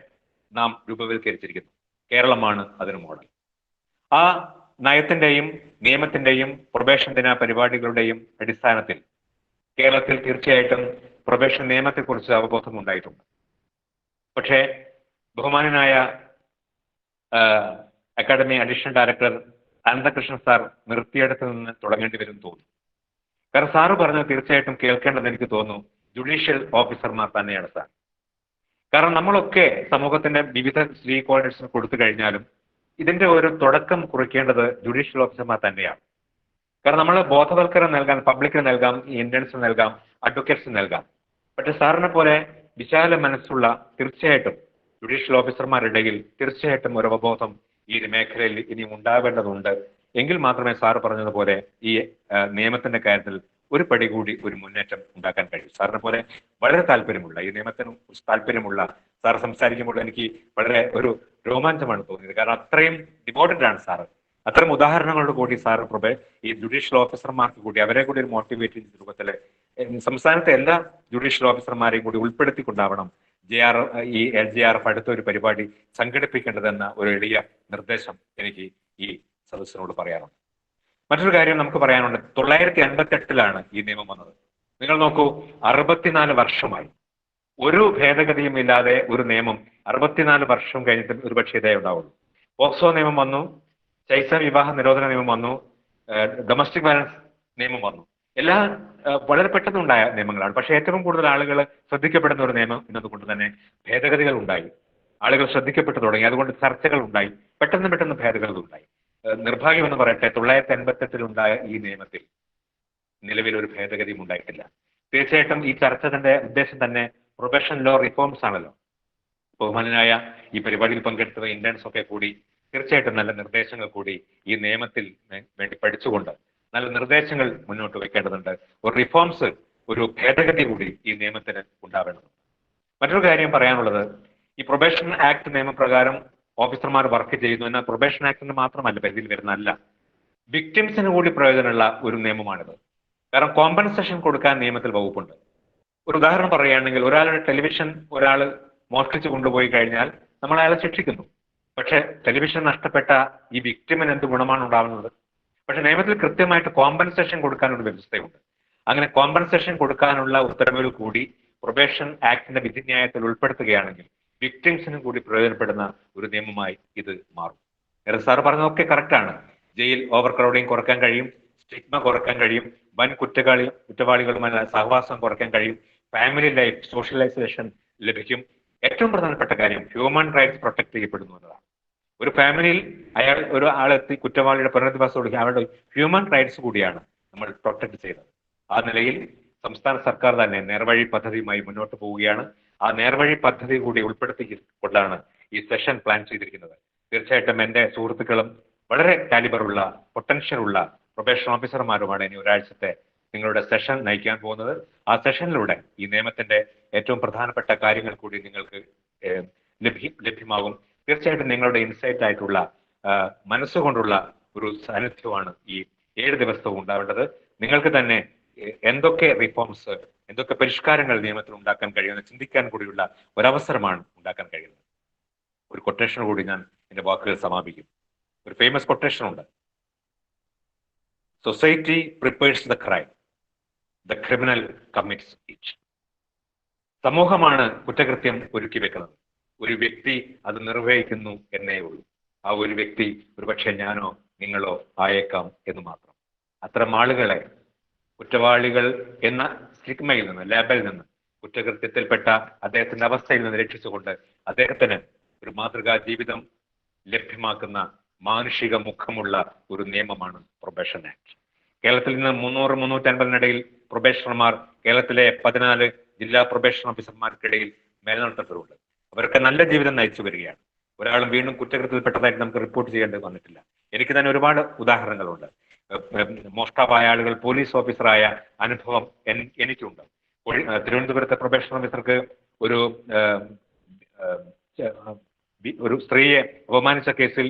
നാം രൂപവൽക്കരിച്ചിരിക്കുന്നു. കേരളമാണ് അതിന് മോഡൽ. ആ നയത്തിന്റെയും നിയമത്തിന്റെയും പ്രൊബേഷൻ ദിന പരിപാടികളുടെയും അടിസ്ഥാനത്തിൽ കേരളത്തിൽ തീർച്ചയായിട്ടും പ്രൊബേഷൻ നിയമത്തെക്കുറിച്ച് അവബോധം ഉണ്ടായിട്ടുണ്ട്. പക്ഷേ ബഹുമാനനായ academy additional director Ananthakrishnan sir നിർത്തിയിടത്ത് നിന്ന് തുടങ്ങേണ്ടി വരും തോന്നുന്നു. കാരണം സാറ് പറഞ്ഞത് തീർച്ചയായിട്ടും കേൾക്കേണ്ടത് എനിക്ക് തോന്നുന്നു ജുഡീഷ്യൽ ഓഫീസർമാർ തന്നെയാണ് സാർ. കാരണം നമ്മളൊക്കെ സമൂഹത്തിന്റെ വിവിധ സ്റ്റേക്ക് ഹോൾഡേഴ്സിന് കൊടുത്തു കഴിഞ്ഞാലും ഇതിന്റെ ഒരു തുടക്കം കുറിക്കേണ്ടത് ജുഡീഷ്യൽ ഓഫീസർമാർ തന്നെയാണ്. കാരണം നമ്മൾ ബോധവൽക്കരണം നൽകാൻ പബ്ലിക്കിന് നൽകാം, ഇന്റേൺസിന് നൽകാം, അഡ്വക്കേറ്റ്സിന് നൽകാം. പക്ഷെ സാറിനെ പോലെ വിശാല മനസ്സുള്ള തീർച്ചയായിട്ടും ജുഡീഷ്യൽ ഓഫീസർമാരുടെയിൽ തീർച്ചയായിട്ടും ഒരു അവബോധം ഈ മേഖലയിൽ ഇനി ഉണ്ടാവേണ്ടതുണ്ട്. എങ്കിൽ മാത്രമേ സാറ് പറഞ്ഞതുപോലെ ഈ നിയമത്തിന്റെ കാര്യത്തിൽ ഒരു പടി കൂടി ഒരു മുന്നേറ്റം ഉണ്ടാക്കാൻ കഴിയും. സാറിനെ പോലെ വളരെ താല്പര്യമുള്ള, ഈ നിയമത്തിന് താല്പര്യമുള്ള സാർ സംസാരിക്കുമ്പോൾ എനിക്ക് വളരെ ഒരു രോമാഞ്ചമാണ് തോന്നിയത്. കാരണം അത്രയും ഡിവോട്ടഡ് ആണ് സാറ്. അത്തരം ഉദാഹരണങ്ങളോട് കൂടി സാറ് ഈ ജുഡീഷ്യൽ ഓഫീസർമാർക്ക് കൂടി അവരെ കൂടി ഒരു മോട്ടിവേറ്റിംഗ് രൂപത്തില് സംസ്ഥാനത്തെ എല്ലാ ജുഡീഷ്യൽ ഓഫീസർമാരെയും കൂടി ഉൾപ്പെടുത്തിക്കൊണ്ടാവണം ഈ LJRF അടുത്ത ഒരു പരിപാടി സംഘടിപ്പിക്കേണ്ടതെന്ന ഒരു എളിയ നിർദ്ദേശം എനിക്ക് ഈ സദസ്സിനോട് പറയാനുണ്ട്. മറ്റൊരു കാര്യം നമുക്ക് പറയാനുണ്ട്, 958 ഈ നിയമം വന്നത്. നിങ്ങൾ നോക്കൂ, 64 വർഷമായി ഒരു ഭേദഗതിയും ഇല്ലാതെ ഒരു നിയമം 64 വർഷം കഴിഞ്ഞിട്ട് ഒരുപക്ഷെ ഇതേ ഉണ്ടാവുള്ളൂ. പോക്സോ നിയമം വന്നു, ശൈശവ വിവാഹ നിരോധന നിയമം വന്നു, ഡൊമസ്റ്റിക് വയലൻസ് നിയമം വന്നു. എല്ലാം വളരെ പെട്ടെന്നുണ്ടായ നിയമങ്ങളാണ്. പക്ഷെ ഏറ്റവും കൂടുതൽ ആളുകൾ ശ്രദ്ധിക്കപ്പെടുന്ന ഒരു നിയമം എന്നതുകൊണ്ട് തന്നെ ഭേദഗതികൾ ഉണ്ടായി, ആളുകൾ ശ്രദ്ധിക്കപ്പെട്ടു തുടങ്ങി. അതുകൊണ്ട് ചർച്ചകൾ ഉണ്ടായി, പെട്ടെന്ന് ഭേദഗതികൾ ഉണ്ടായി. നിർഭാഗ്യം എന്ന് പറയട്ടെ, 958 ഉണ്ടായ ഈ നിയമത്തിൽ നിലവിൽ ഒരു ഭേദഗതിയും ഉണ്ടായിട്ടില്ല. തീർച്ചയായിട്ടും ഈ ചർച്ചയുടെ ഉദ്ദേശം തന്നെ പ്രൊബേഷൻ ലോ റിഫോംസ് ആണല്ലോ. ബഹുമാനായ ഈ പരിപാടിയിൽ പങ്കെടുത്ത ഇന്റേൺസ് ഒക്കെ കൂടി തീർച്ചയായിട്ടും നല്ല നിർദ്ദേശങ്ങൾ കൂടി ഈ നിയമത്തിൽ വേണ്ടി പഠിച്ചുകൊണ്ട് നല്ല നിർദ്ദേശങ്ങൾ മുന്നോട്ട് വയ്ക്കേണ്ടതുണ്ട്. ഒരു റിഫോംസ്, ഒരു ഭേദഗതി കൂടി ഈ നിയമത്തിന് ഉണ്ടാവേണ്ടതുണ്ട്. മറ്റൊരു കാര്യം പറയാനുള്ളത്, ഈ പ്രൊബേഷൻ ആക്ട് നിയമപ്രകാരം ഓഫീസർമാർ വർക്ക് ചെയ്യുന്നു. എന്നാൽ പ്രൊബേഷൻ ആക്ടിന് മാത്രമല്ല പരിധിയിൽ വരുന്നതല്ല, വിക്ടിംസിന് കൂടി പ്രയോജനമുള്ള ഒരു നിയമമാണിത്. കാരണം കോമ്പൻസേഷൻ കൊടുക്കാൻ നിയമത്തിൽ വകുപ്പുണ്ട്. ഒരു ഉദാഹരണം പറയുകയാണെങ്കിൽ, ഒരാളുടെ ടെലിവിഷൻ ഒരാൾ മോഷ്ടിച്ചു കൊണ്ടുപോയി കഴിഞ്ഞാൽ നമ്മൾ അയാളെ ശിക്ഷിക്കുന്നു. പക്ഷെ ടെലിവിഷൻ നഷ്ടപ്പെട്ട ഈ വിക്ടിമിന് എന്ത് ഗുണമാണ് ഉണ്ടാവുന്നത്? പക്ഷെ നിയമത്തിൽ കൃത്യമായിട്ട് കോമ്പൻസേഷൻ കൊടുക്കാനുള്ള വ്യവസ്ഥയുണ്ട്. അങ്ങനെ കോമ്പൻസേഷൻ കൊടുക്കാനുള്ള ഉത്തരവുകൾ കൂടി പ്രൊബേഷൻ ആക്ടിന്റെ വിധിന്യായത്തിൽ ഉൾപ്പെടുത്തുകയാണെങ്കിൽ വിക്ടിംസിനും കൂടി പ്രയോജനപ്പെടുന്ന ഒരു നിയമമായി ഇത് മാറും. സാർ പറഞ്ഞതൊക്കെ കറക്റ്റാണ്. ജയിൽ ഓവർ ക്രൗഡിങ് കുറയ്ക്കാൻ കഴിയും, സ്റ്റിഗ്മ കുറയ്ക്കാൻ കഴിയും, വൻ കുറ്റവാളികളുമായി സഹവാസം കുറയ്ക്കാൻ കഴിയും, ഫാമിലി ലൈഫ് സോഷ്യലൈസേഷൻ ലഭിക്കും. ഏറ്റവും പ്രധാനപ്പെട്ട കാര്യം ഹ്യൂമൻ റൈറ്റ്സ് പ്രൊട്ടക്ട് ചെയ്യപ്പെടുന്നു എന്നതാണ്. ഒരു ഫാമിലിയിൽ ഒരു ആളെത്തി കുറ്റവാളിയുടെ പുനരധിവാസം അവരുടെ ഹ്യൂമൻ റൈറ്റ്സ് കൂടിയാണ് നമ്മൾ പ്രൊട്ടക്ട് ചെയ്തത്. ആ നിലയിൽ സംസ്ഥാന സർക്കാർ തന്നെ നേർവഴി പദ്ധതിയുമായി മുന്നോട്ട് പോവുകയാണ്. ആ നേർവഴി പദ്ധതി കൂടി ഉൾപ്പെടുത്തിക്കൊണ്ടാണ് ഈ സെഷൻ പ്ലാൻ ചെയ്തിരിക്കുന്നത്. തീർച്ചയായിട്ടും എൻ്റെ സുഹൃത്തുക്കളും വളരെ കാലിബറുള്ള പൊട്ടൻഷ്യൽ ഉള്ള പ്രൊബേഷൻ ഓഫീസർമാരുമാണ് ഇനി ഒരാഴ്ചത്തെ നിങ്ങളുടെ സെഷൻ നയിക്കാൻ പോകുന്നത്. ആ സെഷനിലൂടെ ഈ നിയമത്തിന്റെ ഏറ്റവും പ്രധാനപ്പെട്ട കാര്യങ്ങൾ കൂടി നിങ്ങൾക്ക് ലഭ്യമാകും. തീർച്ചയായിട്ടും നിങ്ങളുടെ ഇൻസൈറ്റ് ആയിട്ടുള്ള മനസ്സുകൊണ്ടുള്ള ഒരു സാന്നിധ്യമാണ് ഈ 7 ദിവസവും ഉണ്ടാവേണ്ടത്. നിങ്ങൾക്ക് തന്നെ എന്തൊക്കെ റിഫോംസ്, എന്തൊക്കെ പരിഷ്കാരങ്ങൾ നിയമത്തിൽ ഉണ്ടാക്കാൻ കഴിയുമെന്ന് ചിന്തിക്കാൻ കൂടിയുള്ള ഒരവസരമാണ് ഉണ്ടാക്കാൻ കഴിയുന്നത്. ഒരു കൊട്ടേഷൻ കൂടി ഞാൻ എൻ്റെ വാക്കുകൾ സമാപിക്കും. ഒരു ഫേമസ് കൊട്ടേഷൻ ഉണ്ട്. Society prepares the crime, the criminal commits it. സമൂഹമാണ് കുറ്റകൃത്യം ഒരുക്കി വെക്കുന്നത്, ഒരു വ്യക്തി അത് നിർവഹിക്കുന്നു എന്നേ ഉള്ളൂ. ആ ഒരു വ്യക്തി ഒരുപക്ഷെ ഞാനോ നിങ്ങളോ ആയേക്കാം എന്ന് മാത്രം. അത്തരം ആളുകളെ കുറ്റവാളികൾ എന്ന സ്റ്റിഗ്മയിൽ നിന്ന്, ലേബലിൽ നിന്ന്, കുറ്റകൃത്യത്തിൽപ്പെട്ട അദ്ദേഹത്തിന്റെ അവസ്ഥയിൽ നിന്ന് രക്ഷിച്ചുകൊണ്ട് അദ്ദേഹത്തിന് ഒരു മാതൃകാ ജീവിതം ലഭ്യമാക്കുന്ന മാനുഷിക മുഖമുള്ള ഒരു നിയമമാണ് പ്രൊബേഷൻ ആക്ട്. കേരളത്തിൽ നിന്ന് 300-350 പ്രൊബേഷണർമാർ കേരളത്തിലെ 14 ജില്ലാ പ്രൊബേഷൻ ഓഫീസർമാർക്കിടയിൽ മേൽനോട്ടത്തിലുണ്ട്. അവർക്ക് നല്ല ജീവിതം നയിച്ചു വരികയാണ്. ഒരാളും വീണ്ടും കുറ്റകൃത്യത്തിൽപ്പെട്ടതായിട്ട് നമുക്ക് റിപ്പോർട്ട് ചെയ്യേണ്ടി വന്നിട്ടില്ല. എനിക്ക് തന്നെ ഒരുപാട് ഉദാഹരണങ്ങളുണ്ട്. മോഷ്ടാവായ ആളുകൾ പോലീസ് ഓഫീസറായ അനുഭവം എനിക്കുണ്ട്. തിരുവനന്തപുരത്തെ പ്രൊബേഷൻ ഓഫീസർക്ക് ഒരു സ്ത്രീയെ അപമാനിച്ച കേസിൽ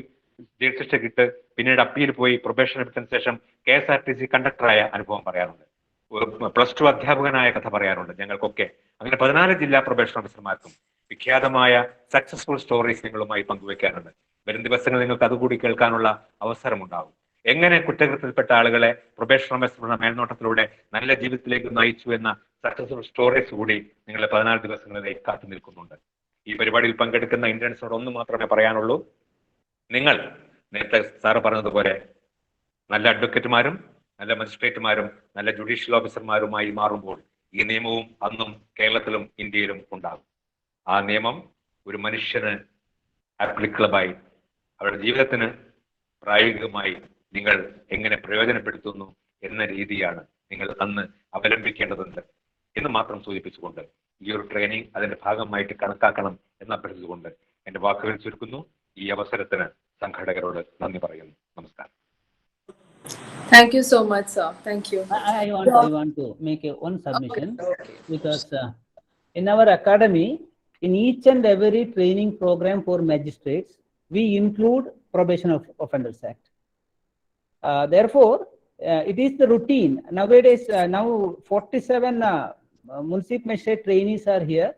ജയിൽ ശിക്ഷ കിട്ട് പിന്നീട് അപ്പീൽ പോയി പ്രൊബേഷൻ എടുത്തതിന് ശേഷം KSRTC കണ്ടക്ടറായ അനുഭവം പറയാറുണ്ട്. +2 അധ്യാപകനായ കഥ പറയാറുണ്ട് ഞങ്ങൾക്കൊക്കെ. അങ്ങനെ 14 ജില്ലാ പ്രൊബേഷൻ ഓഫീസർമാർക്കും വിഖ്യാതമായ സക്സസ്ഫുൾ സ്റ്റോറീസ് നിങ്ങളുമായി പങ്കുവെക്കാറുണ്ട്. വരും ദിവസങ്ങളിൽ നിങ്ങൾക്ക് അതുകൂടി കേൾക്കാനുള്ള അവസരമുണ്ടാകും. എങ്ങനെ കുറ്റകൃത്യത്തിൽപ്പെട്ട ആളുകളെ പ്രൊബേഷൻ ഓഫീസറുടെ മേൽനോട്ടത്തിലൂടെ നല്ല ജീവിതത്തിലേക്ക് നയിച്ചു എന്ന സക്സസ്ഫുൾ സ്റ്റോറീസ് കൂടി നിങ്ങളെ 14 ദിവസങ്ങളിലേക്ക് കാത്തു നിൽക്കുന്നുണ്ട്. ഈ പരിപാടിയിൽ പങ്കെടുക്കുന്ന ഇന്റേൺസിനോട് ഒന്ന് മാത്രമേ പറയാനുള്ളൂ. നിങ്ങൾ നേരത്തെ സാറ് പറഞ്ഞതുപോലെ നല്ല അഡ്വക്കേറ്റുമാരും നല്ല മജിസ്ട്രേറ്റുമാരും നല്ല ജുഡീഷ്യൽ ഓഫീസർമാരുമായി മാറുമ്പോൾ ഈ നിയമവും അന്നും കേരളത്തിലും ഇന്ത്യയിലും ഉണ്ടാകും. ആ നിയമം ഒരു മനുഷ്യന് ആപ്ലിക്കബിളായി അവരുടെ ജീവിതത്തിന് പ്രായോഗികമായി നിങ്ങൾ എങ്ങനെ പ്രയോജനപ്പെടുത്തുന്നു എന്ന രീതിയാണ് നിങ്ങൾ അന്ന് അവലംബിക്കേണ്ടതുണ്ട് എന്ന് മാത്രം സൂചിപ്പിച്ചുകൊണ്ട് ഈ ഒരു ട്രെയിനിങ് അതിന്റെ ഭാഗമായിട്ട് കണക്കാക്കണം എന്ന് അഭ്യർത്ഥിച്ചുകൊണ്ട് എന്റെ വാക്കുകൾ ചുരുക്കുന്നു. ഈ അവസരത്തിന് സംഘാടകരോട് നന്ദി പറയുന്നു. നമസ്കാരം. Thank you so much, sir. Thank you. I want to make one submission. Okay. Because in our academy, in each and every training program for magistrates, we include Probation of Offenders Act. Therefore, it is the routine. Nowadays, now 47 municipal magistrate trainees are here.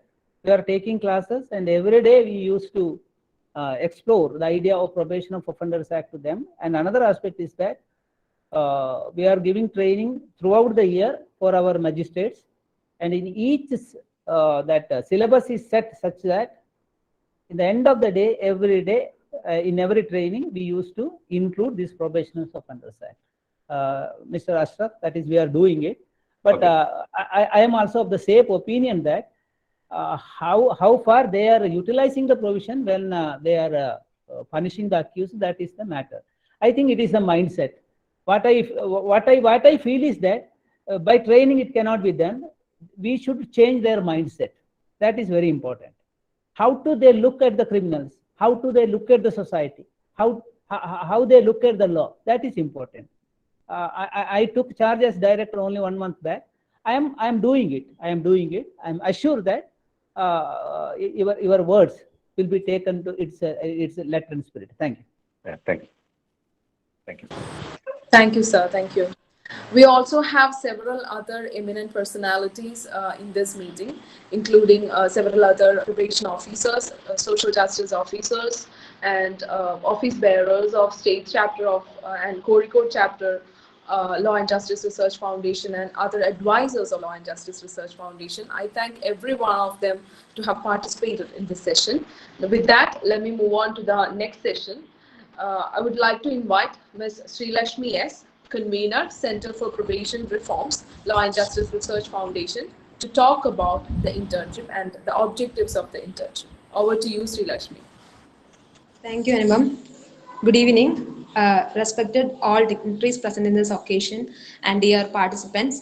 We are taking classes, and every day we used to explore the idea of Probation of Offenders Act to them. And another aspect is that we are giving training throughout the year for our magistrates, and in each syllabus is set such that in the end of the day, every day, in every training, we used to include this Probation of Offenders Act. Mr. Ashraf, that is, we are doing it. But okay. I am also of the same opinion that how far they are utilizing the provision when they are punishing the accused, that is the matter. I think it is a mindset. What I feel is that by training it cannot be done. We should change their mindset. That is very important. How do they look at the criminals? How do they look at the society? How they look at the law? That is important. I took charge as director only 1 month back. I am doing it. I am assured that your words will be taken to its letter and spirit. Thank you. Yeah, thank you. Thank you. Thank you, sir. Thank you. We also have several other eminent personalities in this meeting, including several other probation officers, social justice officers, and office bearers of State Chapter of and Kozhikode Chapter, Law and Justice Research Foundation, and other advisors of Law and Justice Research Foundation. I thank every one of them to have participated in this session. With that, let me move on to the next session. I would like to invite Ms. Sreelakshmi S, Convenor, Center for Probation Reforms, Law and Justice Research Foundation, to talk about the internship and the objectives of the internship. Over to you, Sreelakshmi. Thank you, Anupam. Good evening, respected all dignitaries present in this occasion and dear participants.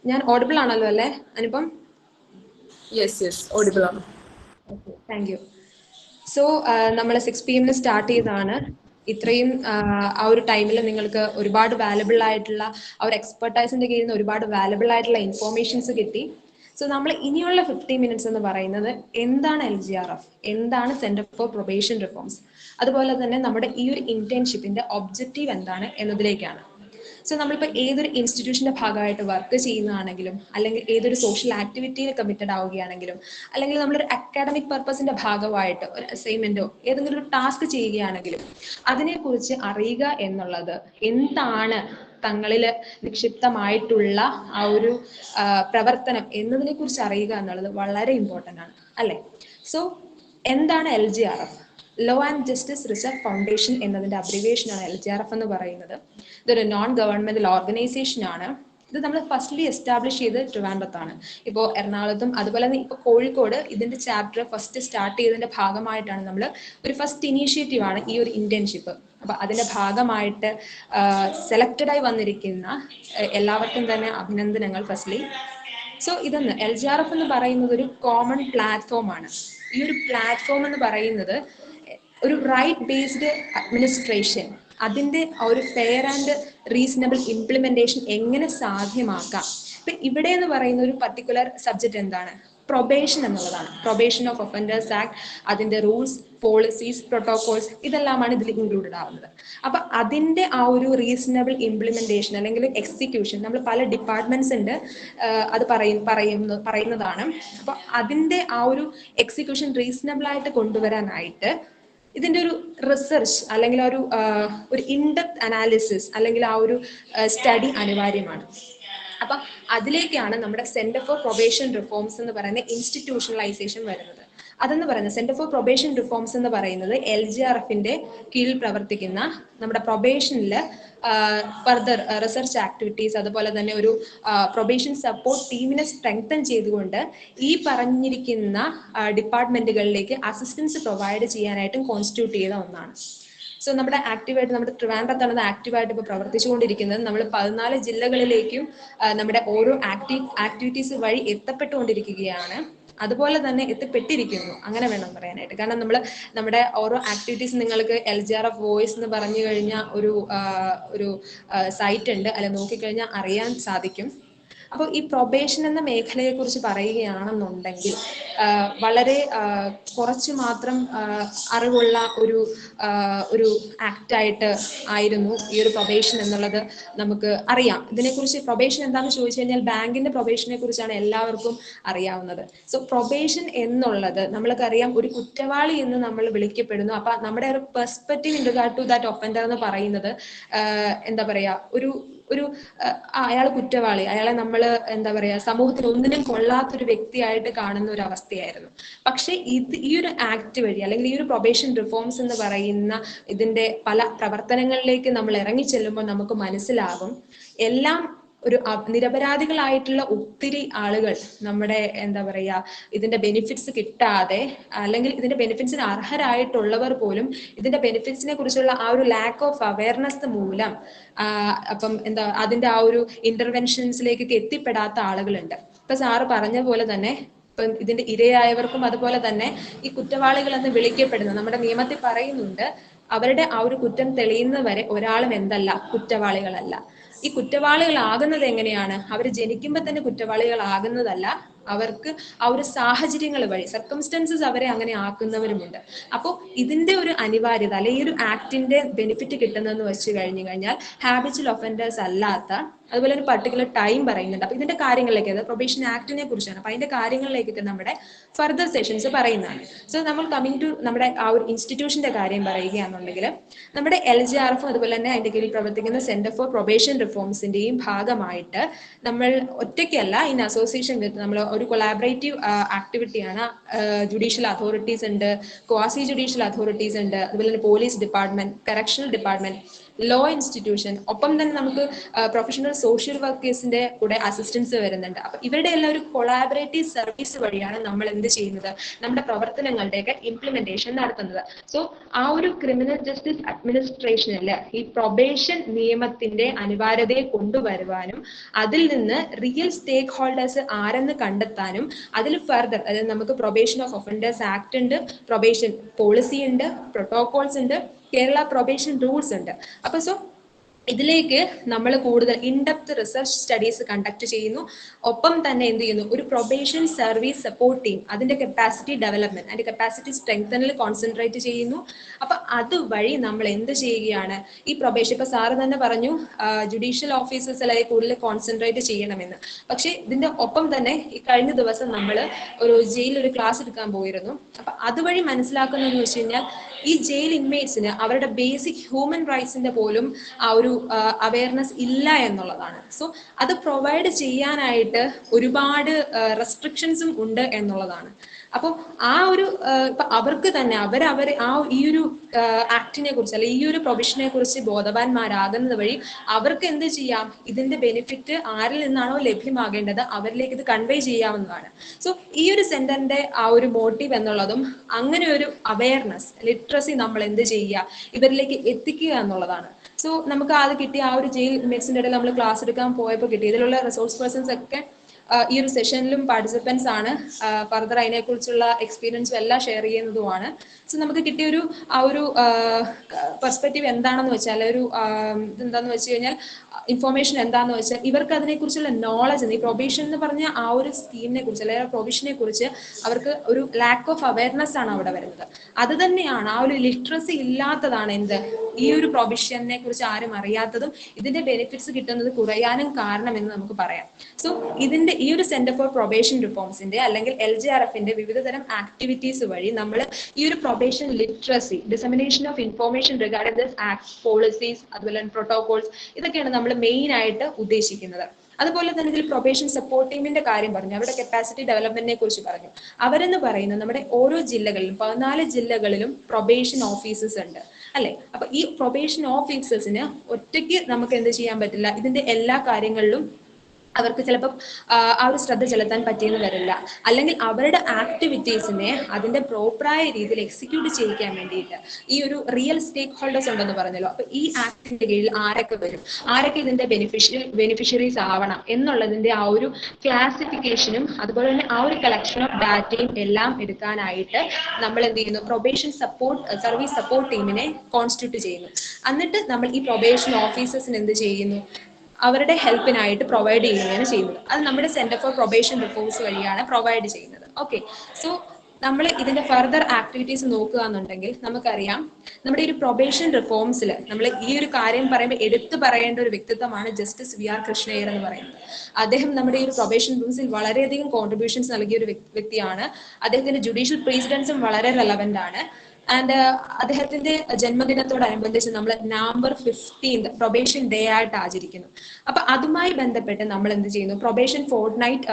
Njan audible aanallo alle, Anupam? Yes, audible aanu. Okay, thank you. So, നമ്മൾ 6 PM start ചെയ്തതാണ്. ഇത്രയും ആ ഒരു ടൈമിൽ നിങ്ങൾക്ക് ഒരുപാട് valuable ആയിട്ടുള്ള ആ ഒരു എക്സ്പെർട്ടൈസിന്റെ കീഴിൽ നിന്ന് ഒരുപാട് വാല്യബിൾ ആയിട്ടുള്ള ഇൻഫോർമേഷൻസ് കിട്ടി. സോ നമ്മൾ ഇനിയുള്ള 50 മിനിറ്റ്സ് എന്ന് പറയുന്നത് എന്താണ് LJRF, എന്താണ് സെന്റർ ഫോർ പ്രൊബേഷൻ റിഫോംസ്, അതുപോലെ തന്നെ നമ്മുടെ ഈ ഒരു ഇന്റേൺഷിപ്പിന്റെ ഒബ്ജക്റ്റീവ് എന്താണ് എന്നതിലേക്കാണ്. സോ നമ്മളിപ്പോൾ ഏതൊരു ഇൻസ്റ്റിറ്റ്യൂഷന്റെ ഭാഗമായിട്ട് വർക്ക് ചെയ്യുന്നതാണെങ്കിലും അല്ലെങ്കിൽ ഏതൊരു സോഷ്യൽ ആക്ടിവിറ്റിയിൽ കമ്മിറ്റഡ് ആവുകയാണെങ്കിലും അല്ലെങ്കിൽ നമ്മളൊരു അക്കാഡമിക് പർപ്പസിന്റെ ഭാഗമായിട്ട് ഒരു അസൈൻമെന്റോ ഏതെങ്കിലും ഒരു ടാസ്ക് ചെയ്യുകയാണെങ്കിലും അതിനെക്കുറിച്ച് അറിയുക എന്നുള്ളത് എന്താണ് തങ്ങളിൽ നിക്ഷിപ്തമായിട്ടുള്ള ആ ഒരു പ്രവർത്തനം എന്നതിനെ കുറിച്ച് അറിയുക എന്നുള്ളത് വളരെ ഇമ്പോർട്ടൻ്റ് ആണ് അല്ലേ? സോ എന്താണ് LJRF? Law and justice research foundation എന്നതിന്റെ അബ്രിവേഷൻ ആണ് LJRF എന്ന് പറയുന്നത്. ഇതൊരു നോൺ ഗവൺമെന്റൽ ഓർഗനൈസേഷൻ ആണ്. ഇത് നമ്മൾ ഫസ്റ്റ്ലി എസ്റ്റാബ്ലിഷ് ചെയ്ത് ട്രിവാൻഡ്രത്താണ്. ഇപ്പോൾ എറണാകുളത്തും അതുപോലെ തന്നെ ഇപ്പോൾ കോഴിക്കോട് ഇതിന്റെ ചാപ്റ്റർ ഫസ്റ്റ് സ്റ്റാർട്ട് ചെയ്തതിന്റെ ഭാഗമായിട്ടാണ് നമ്മൾ ഒരു ഫസ്റ്റ് ഇനീഷ്യേറ്റീവ് ആണ് ഈ ഒരു ഇന്റേൺഷിപ്പ്. അപ്പൊ അതിന്റെ ഭാഗമായിട്ട് സെലക്റ്റഡ് ആയി വന്നിരിക്കുന്ന എല്ലാവർക്കും തന്നെ അഭിനന്ദനങ്ങൾ ഫസ്റ്റ്ലി. സോ ഇതൊന്ന് LJRF എന്ന് പറയുന്നത് ഒരു കോമൺ പ്ലാറ്റ്ഫോം ആണ്. ഈ ഒരു പ്ലാറ്റ്ഫോം എന്ന് പറയുന്നത് ഒരു റൈറ്റ് ബേസ്ഡ് അഡ്മിനിസ്ട്രേഷൻ, അതിന്റെ ഒരു ഫെയർ ആൻഡ് റീസണബിൾ ഇംപ്ലിമെന്റേഷൻ എങ്ങനെ സാധ്യമാക്കാം. ഇപ്പൊ ഇവിടെ എന്ന് പറയുന്ന ഒരു പർട്ടിക്കുലർ സബ്ജക്ട് എന്താണ്? പ്രൊബേഷൻ എന്നുള്ളതാണ്. പ്രൊബേഷൻ ഓഫ് ഒഫൻഡേഴ്സ് ആക്ട്, അതിന്റെ റൂൾസ്, പോളിസീസ്, പ്രോട്ടോകോൾസ് ഇതെല്ലാമാണ് ഇതിൽ ഇൻക്ലൂഡഡ് ആവുന്നത്. അപ്പൊ അതിന്റെ ആ ഒരു റീസണബിൾ ഇംപ്ലിമെന്റേഷൻ അല്ലെങ്കിൽ എക്സിക്യൂഷൻ, നമ്മൾ പല ഡിപ്പാർട്ട്മെന്റ്സ് ഉണ്ട് അത് പറയുന്നതാണ്. അപ്പൊ അതിന്റെ ആ ഒരു എക്സിക്യൂഷൻ റീസണബിൾ ആയിട്ട് കൊണ്ടുവരാനായിട്ട് ഇതിന്റെ ഒരു റിസർച്ച് അല്ലെങ്കിൽ ഒരു ഇൻഡെപ്ത് അനാലിസിസ് അല്ലെങ്കിൽ ആ ഒരു സ്റ്റഡി അനിവാര്യമാണ്. അപ്പൊ അതിലേക്കാണ് നമ്മുടെ സെന്റർ ഫോർ പ്രൊബേഷൻ റിഫോംസ് എന്ന് പറയുന്ന ഇൻസ്റ്റിറ്റ്യൂഷണലൈസേഷൻ വരുന്നത്. അതെന്ന് പറയുന്നത് സെന്റർ ഫോർ പ്രൊബേഷൻ റിഫോംസ് എന്ന് പറയുന്നത് LJRFന്റെ കീഴിൽ പ്രവർത്തിക്കുന്ന നമ്മുടെ പ്രൊബേഷനിൽ ഫർദർ റിസർച്ച് ആക്ടിവിറ്റീസ് അതുപോലെ തന്നെ ഒരു പ്രൊബേഷൻ സപ്പോർട്ട് ടീമിനെ സ്ട്രെങ്തൻ ചെയ്തുകൊണ്ട് ഈ പറഞ്ഞിരിക്കുന്ന ഡിപ്പാർട്ട്മെന്റുകളിലേക്ക് അസിസ്റ്റൻസ് പ്രൊവൈഡ് ചെയ്യാനായിട്ടും കോൺസ്റ്റിറ്റ്യൂട്ട് ചെയ്ത ഒന്നാണ്. സോ നമ്മുടെ ആക്റ്റീവായിട്ട് നമ്മുടെ ട്രിവാൻഡ്രത്താണ് ആക്റ്റീവായിട്ട് ഇപ്പോൾ പ്രവർത്തിച്ചുകൊണ്ടിരിക്കുന്നത്. നമ്മൾ 14 ജില്ലകളിലേക്കും നമ്മുടെ ഓരോ ആക്ടിവിറ്റീസ് വഴി എത്തപ്പെട്ടുകൊണ്ടിരിക്കുകയാണ്. അതുപോലെ തന്നെ എത്തിപ്പെട്ടിരിക്കുന്നു, അങ്ങനെ വേണം പറയാനായിട്ട്. കാരണം നമ്മുടെ ഓരോ ആക്ടിവിറ്റീസ് നിങ്ങൾക്ക് LJRF വോയിസ് എന്ന് പറഞ്ഞു കഴിഞ്ഞാൽ ഒരു സൈറ്റ് ഉണ്ട്, അല്ല നോക്കിക്കഴിഞ്ഞാൽ അറിയാൻ സാധിക്കും. അപ്പോൾ ഈ പ്രൊബേഷൻ എന്ന മേഖലയെ കുറിച്ച് പറയുകയാണെന്നുണ്ടെങ്കിൽ വളരെ കുറച്ച് മാത്രം അറിവുള്ള ഒരു ആക്റ്റായിട്ട് ആയിരുന്നു ഈ ഒരു പ്രൊബേഷൻ എന്നുള്ളത് നമുക്ക് അറിയാം. ഇതിനെക്കുറിച്ച് പ്രൊബേഷൻ എന്താണെന്ന് ചോദിച്ചു കഴിഞ്ഞാൽ ബാങ്കിന്റെ പ്രൊബേഷനെ കുറിച്ചാണ് എല്ലാവർക്കും അറിയാവുന്നത്. സോ പ്രൊബേഷൻ എന്നുള്ളത് നമ്മൾക്കറിയാം ഒരു കുറ്റവാളി എന്ന് നമ്മൾ വിളിക്കപ്പെടുന്നു. അപ്പൊ നമ്മുടെ ഒരു perspective in regard to that offender എന്ന് പറയുന്നത് എന്താ പറയാ, അയാൾ കുറ്റവാളി, അയാളെ നമ്മൾ എന്താ പറയാ സമൂഹത്തിൽ ഒന്നിനും കൊള്ളാത്തൊരു വ്യക്തിയായിട്ട് കാണുന്ന ഒരു അവസ്ഥയായിരുന്നു. പക്ഷെ ഈ ഒരു ആക്ട് വഴി അല്ലെങ്കിൽ ഈ ഒരു പ്രൊബേഷൻ റിഫോംസ് എന്ന് പറയുന്ന ഇതിന്റെ പല പ്രവർത്തനങ്ങളിലേക്ക് നമ്മൾ ഇറങ്ങി ചെല്ലുമ്പോൾ നമുക്ക് മനസ്സിലാകും എല്ലാം ഒരു നിരപരാധികളായിട്ടുള്ള ഒത്തിരി ആളുകൾ നമ്മുടെ എന്താ പറയാ ഇതിന്റെ ബെനിഫിറ്റ്സ് കിട്ടാതെ അല്ലെങ്കിൽ ഇതിന്റെ ബെനിഫിറ്റ്സിന് അർഹരായിട്ടുള്ളവർ പോലും ഇതിന്റെ ബെനിഫിറ്റ്സിനെ കുറിച്ചുള്ള ആ ഒരു ലാക്ക് ഓഫ് അവയർനെസ് മൂലം അപ്പം അതിന്റെ ആ ഒരു ഇന്റർവെൻഷൻസിലേക്ക് എത്തിപ്പെടാത്ത ആളുകളുണ്ട്. ഇപ്പൊ സാറ് പറഞ്ഞ പോലെ തന്നെ ഇപ്പം ഇതിന്റെ ഇരയായവർക്കും അതുപോലെ തന്നെ ഈ കുറ്റവാളികൾ എന്ന് വിളിക്കപ്പെടുന്ന നമ്മുടെ നിയമത്തിൽ പറയുന്നുണ്ട്, അവരുടെ ആ ഒരു കുറ്റം തെളിയുന്നവരെ ഒരാളും എന്തല്ല, കുറ്റവാളികളല്ല. ഈ കുറ്റവാളികളാകുന്നത് എങ്ങനെയാണ്? അവർ ജനിക്കുമ്പോൾ തന്നെ കുറ്റവാളികളാകുന്നതല്ല, അവർക്ക് ആ ഒരു സാഹചര്യങ്ങൾ വഴി സർക്കംസ്റ്റൻസസ് അവരെ അങ്ങനെ ആക്കുന്നവരുമുണ്ട്. അപ്പോൾ ഇതിന്റെ ഒരു അനിവാര്യത അല്ലെങ്കിൽ ഈ ഒരു ആക്ടിന്റെ ബെനിഫിറ്റ് കിട്ടുന്നതെന്ന് വെച്ച് കഴിഞ്ഞാൽ ഹാബിച്വൽ ഒഫൻഡേഴ്സ് അല്ലാത്ത, അതുപോലെ ഒരു പർട്ടിക്കുലർ ടൈം പറയുന്നുണ്ട്. അപ്പൊ ഇതിന്റെ കാര്യങ്ങളിലേക്ക്, അത് പ്രൊബേഷൻ ആക്ടിനെ കുറിച്ചാണ്, അപ്പൊ അതിന്റെ കാര്യങ്ങളിലേക്കൊക്കെ നമ്മുടെ ഫർദർ സെഷൻസ് പറയുന്നതാണ്. സോ നമ്മൾ കമ്മിങ് ടു നമ്മുടെ ആ ഒരു ഇൻസ്റ്റിറ്റ്യൂഷന്റെ കാര്യം പറയുകയാണെന്നുണ്ടെങ്കിൽ നമ്മുടെ LJRF അതുപോലെ തന്നെ അതിന്റെ കീഴിൽ പ്രവർത്തിക്കുന്ന സെന്റർ ഫോർ പ്രൊബേഷൻ റിഫോംസിന്റെയും ഭാഗമായിട്ട് നമ്മൾ ഒറ്റയ്ക്കല്ല, ഇൻ അസോസിയേഷൻ വിത്ത് നമ്മൾ ഒരു കൊളാബറേറ്റീവ് ആക്ടിവിറ്റിയാണ്. ജുഡീഷ്യൽ അതോറിറ്റീസ് ഉണ്ട്, ക്വാസി ജുഡീഷ്യൽ അതോറിറ്റീസ് ഉണ്ട്, അതുപോലെ തന്നെ police department, correctional department, law institution, ഒപ്പം തന്നെ നമുക്ക് പ്രൊഫഷണൽ സോഷ്യൽ വർക്കേഴ്സിന്റെ കൂടെ അസിസ്റ്റൻസ് വരുന്നുണ്ട്. അപ്പൊ ഇവരുടെ എല്ലാം ഒരു കൊളാബറേറ്റീവ് സർവീസ് വഴിയാണ് നമ്മൾ എന്ത് ചെയ്യുന്നത്, നമ്മുടെ പ്രവർത്തനങ്ങളുടെയൊക്കെ ഇംപ്ലിമെന്റേഷൻ നടത്തുന്നത്. സോ ആ ഒരു ക്രിമിനൽ ജസ്റ്റിസ് അഡ്മിനിസ്ട്രേഷനിൽ ഈ പ്രൊബേഷൻ നിയമത്തിന്റെ അനിവാര്യതയെ കൊണ്ടുവരുവാനും അതിൽ നിന്ന് റിയൽ സ്റ്റേക്ക് ഹോൾഡേഴ്സ് ആരെന്ന് കണ്ടെത്താനും അതിൽ ഫർദർ, അതായത് നമുക്ക് പ്രൊബേഷൻ ഓഫ് ഒഫൻഡേഴ്സ് ആക്ട് ഉണ്ട്, പ്രൊബേഷൻ പോളിസി ഉണ്ട്, പ്രോട്ടോകോൾസ് ഉണ്ട്, കേരള പ്രൊബേഷൻ റൂൾസ് ഉണ്ട്. അപ്പൊ സോ ഇതിലേക്ക് നമ്മൾ കൂടുതൽ ഇൻഡെപ്ത് റിസർച്ച് സ്റ്റഡീസ് കണ്ടക്ട് ചെയ്യുന്നു. ഒപ്പം തന്നെ എന്ത് ചെയ്യുന്നു, ഒരു പ്രൊബേഷൻ സർവീസ് സപ്പോർട്ട് ടീം അതിന്റെ കപ്പാസിറ്റി ഡെവലപ്മെന്റ് അതിന്റെ കപ്പാസിറ്റി സ്ട്രെങ്തനിൽ കോൺസെൻട്രേറ്റ് ചെയ്യുന്നു. അപ്പൊ അതുവഴി നമ്മൾ എന്ത് ചെയ്യുകയാണ്, ഈ പ്രൊബേഷൻ ഇപ്പൊ സാറ് തന്നെ പറഞ്ഞു ജുഡീഷ്യൽ ഓഫീസേഴ്സിലായി കൂടുതൽ കോൺസെൻട്രേറ്റ് ചെയ്യണമെന്ന്. പക്ഷെ ഇതിന്റെ ഒപ്പം തന്നെ ഈ കഴിഞ്ഞ ദിവസം നമ്മൾ ഒരു ജയിലിൽ ഒരു ക്ലാസ് എടുക്കാൻ പോയിരുന്നു. അപ്പൊ അതുവഴി മനസ്സിലാക്കുന്നതെന്ന് വെച്ച് കഴിഞ്ഞാൽ ഈ ജയിൽ ഇൻമേറ്റ്സിന് അവരുടെ ബേസിക് ഹ്യൂമൻ റൈറ്റ്സിന്റെ പോലും ആ ഒരു അവയർനെസ് ഇല്ല എന്നുള്ളതാണ്. സോ അത് പ്രൊവൈഡ് ചെയ്യാനായിട്ട് ഒരുപാട് റെസ്ട്രിക്ഷൻസും ഉണ്ട് എന്നുള്ളതാണ്. അപ്പോൾ ആ ഒരു ഇപ്പൊ അവർക്ക് തന്നെ അവര് ഈ ഒരു ആക്ടിനെ കുറിച്ച് അല്ലെങ്കിൽ ഈ ഒരു പ്രൊവിഷനെ കുറിച്ച് ബോധവാന്മാരാകുന്നത് വഴി അവർക്ക് എന്ത് ചെയ്യാം, ഇതിന്റെ ബെനിഫിറ്റ് ആരിൽ നിന്നാണോ ലഭ്യമാകേണ്ടത് അവരിലേക്ക് ഇത് കൺവേ ചെയ്യാവുന്നതാണ്. സോ ഈ ഒരു സെന്ററിന്റെ ആ ഒരു മോട്ടീവ് എന്നുള്ളതും അങ്ങനെ ഒരു അവയർനെസ് ലിറ്ററസി നമ്മൾ എന്ത് ചെയ്യുക, ഇവരിലേക്ക് എത്തിക്കുക എന്നുള്ളതാണ്. സോ നമുക്ക് അത് കിട്ടിയ ആ ഒരു ജയിൽ ഇൻമേറ്റ്സിന്റെ ഇടയിൽ നമ്മൾ ക്ലാസ് എടുക്കാൻ പോയപ്പോൾ കിട്ടി. ഇതിലുള്ള റിസോഴ്സ് പേഴ്സൺസ് ഒക്കെ ഈ ഒരു സെഷനിലും പാർട്ടിസിപ്പൻസ് ആണ്. ഫർദർ അതിനെക്കുറിച്ചുള്ള എക്സ്പീരിയൻസും എല്ലാം ഷെയർ ചെയ്യുന്നതുമാണ്. സോ നമുക്ക് കിട്ടിയൊരു ആ ഒരു പെർസ്പെക്റ്റീവ് എന്താണെന്ന് വെച്ചാൽ ഒരു ഇതെന്താന്ന് വെച്ച് കഴിഞ്ഞാൽ ഇൻഫോർമേഷൻ എന്താന്ന് വെച്ചാൽ ഇവർക്ക് അതിനെക്കുറിച്ചുള്ള നോളജ്, ഈ പ്രൊബേഷൻ എന്ന് പറഞ്ഞ ആ ഒരു സ്കീമിനെ കുറിച്ച് അല്ലെങ്കിൽ പ്രൊബേഷനെ കുറിച്ച് അവർക്ക് ഒരു ലാക്ക് ഓഫ് അവയർനെസ് ആണ് അവിടെ വരുന്നത്. അത് തന്നെയാണ് ആ ഒരു ലിറ്ററസി ഇല്ലാത്തതാണ് എന്ത് ഈ ഒരു പ്രൊബേഷനെ കുറിച്ച് ആരും അറിയാത്തതും ഇതിന്റെ ബെനിഫിറ്റ്സ് കിട്ടുന്നത് കുറയാനും കാരണമെന്ന് നമുക്ക് പറയാം. സോ ഇതിന്റെ ഈ ഒരു സെന്റർ ഫോർ പ്രൊബേഷൻ റിഫോംസിന്റെ അല്ലെങ്കിൽ LJRFന്റെ വിവിധ തരം ആക്ടിവിറ്റീസ് വഴി നമ്മൾ ഈ ഒരു probation literacy, dissemination of information regarding this act, policies, അതുപോലെ പ്രോട്ടോകോൾസ്, ഇതൊക്കെയാണ് നമ്മൾ മെയിൻ ആയിട്ട് ഉദ്ദേശിക്കുന്നത്. അതുപോലെ തന്നെ ഇതിൽ പ്രൊബേഷൻ സപ്പോർട്ട് ടീമിന്റെ കാര്യം പറഞ്ഞു, അവരുടെ കപ്പാസിറ്റി ഡെവലപ്മെന്റിനെ കുറിച്ച് പറഞ്ഞു. അവരെന്ന് പറയുന്നത് നമ്മുടെ ഓരോ ജില്ലകളിലും 14 ജില്ലകളിലും പ്രൊബേഷൻ ഓഫീസേഴ്സ് ഉണ്ട് അല്ലെ. അപ്പൊ ഈ പ്രൊബേഷൻ ഓഫീസേഴ്സിന് ഒറ്റയ്ക്ക് നമുക്ക് എന്ത് ചെയ്യാൻ പറ്റില്ല, ഇതിന്റെ എല്ലാ കാര്യങ്ങളിലും അവർക്ക് ചിലപ്പോൾ ആ ഒരു ശ്രദ്ധ ചെലുത്താൻ പറ്റിയെന്ന് വരില്ല. അല്ലെങ്കിൽ അവരുടെ ആക്ടിവിറ്റീസിനെ അതിന്റെ പ്രോപ്പറായ രീതിയിൽ എക്സിക്യൂട്ട് ചെയ്യിക്കാൻ വേണ്ടിയിട്ട് ഈ ഒരു റിയൽ സ്റ്റേക്ക് ഹോൾഡേഴ്സ് ഉണ്ടെന്ന് പറഞ്ഞല്ലോ. അപ്പൊ ഈ ആക്ടിന്റെ കീഴിൽ ആരൊക്കെ വരും, ആരൊക്കെ ഇതിന്റെ ബെനിഫിഷ്യറീസ് ആവണം എന്നുള്ളതിന്റെ ആ ഒരു ക്ലാസിഫിക്കേഷനും അതുപോലെ തന്നെ ആ ഒരു കളക്ഷൻ ഓഫ് ഡാറ്റയും എല്ലാം എടുക്കാനായിട്ട് നമ്മൾ എന്ത് ചെയ്യുന്നു, പ്രൊബേഷൻ സർവീസ് സപ്പോർട്ട് ടീമിനെ കോൺസ്റ്റിറ്റ്യൂട്ട് ചെയ്യുന്നു. എന്നിട്ട് നമ്മൾ ഈ പ്രൊബേഷൻ ഓഫീസേഴ്സിന് എന്ത് ചെയ്യുന്നു, അവരുടെ ഹെൽപ്പിനായിട്ട് പ്രൊവൈഡ് ചെയ്യുകയാണ് ചെയ്യുന്നത്. അത് നമ്മുടെ സെന്റർ ഫോർ പ്രൊബേഷൻ റിഫോംസ് വഴിയാണ് പ്രൊവൈഡ് ചെയ്യുന്നത്. ഓക്കെ, സോ നമ്മൾ ഇതിന്റെ ഫർദർ ആക്ടിവിറ്റീസ് നോക്കുക എന്നുണ്ടെങ്കിൽ നമുക്കറിയാം നമ്മുടെ ഒരു പ്രൊബേഷൻ റിഫോംസിൽ നമ്മൾ ഈ ഒരു കാര്യം പറയുമ്പോൾ എടുത്തു പറയേണ്ട ഒരു വ്യക്തിത്വമാണ് ജസ്റ്റിസ് V.R. കൃഷ്ണയ്യർ എന്ന് പറയുന്നത്. അദ്ദേഹം നമ്മുടെ ഈ ഒരു പ്രൊബേഷൻ റിഫോംസിൽ വളരെയധികം കോൺട്രിബ്യൂഷൻസ് നൽകിയ ഒരു വ്യക്തിയാണ്. അദ്ദേഹത്തിന്റെ ജുഡീഷ്യൽ പ്രസിഡൻസും വളരെ റെലവെന്റ് ആണ്. ആൻഡ് അദ്ദേഹത്തിന്റെ ജന്മദിനത്തോടനുബന്ധിച്ച് നമ്മൾ November 15th പ്രൊബേഷൻ ഡേ ആയിട്ട് ആചരിക്കുന്നു. അപ്പൊ അതുമായി ബന്ധപ്പെട്ട് നമ്മൾ എന്ത് ചെയ്യുന്നു, probation fortnight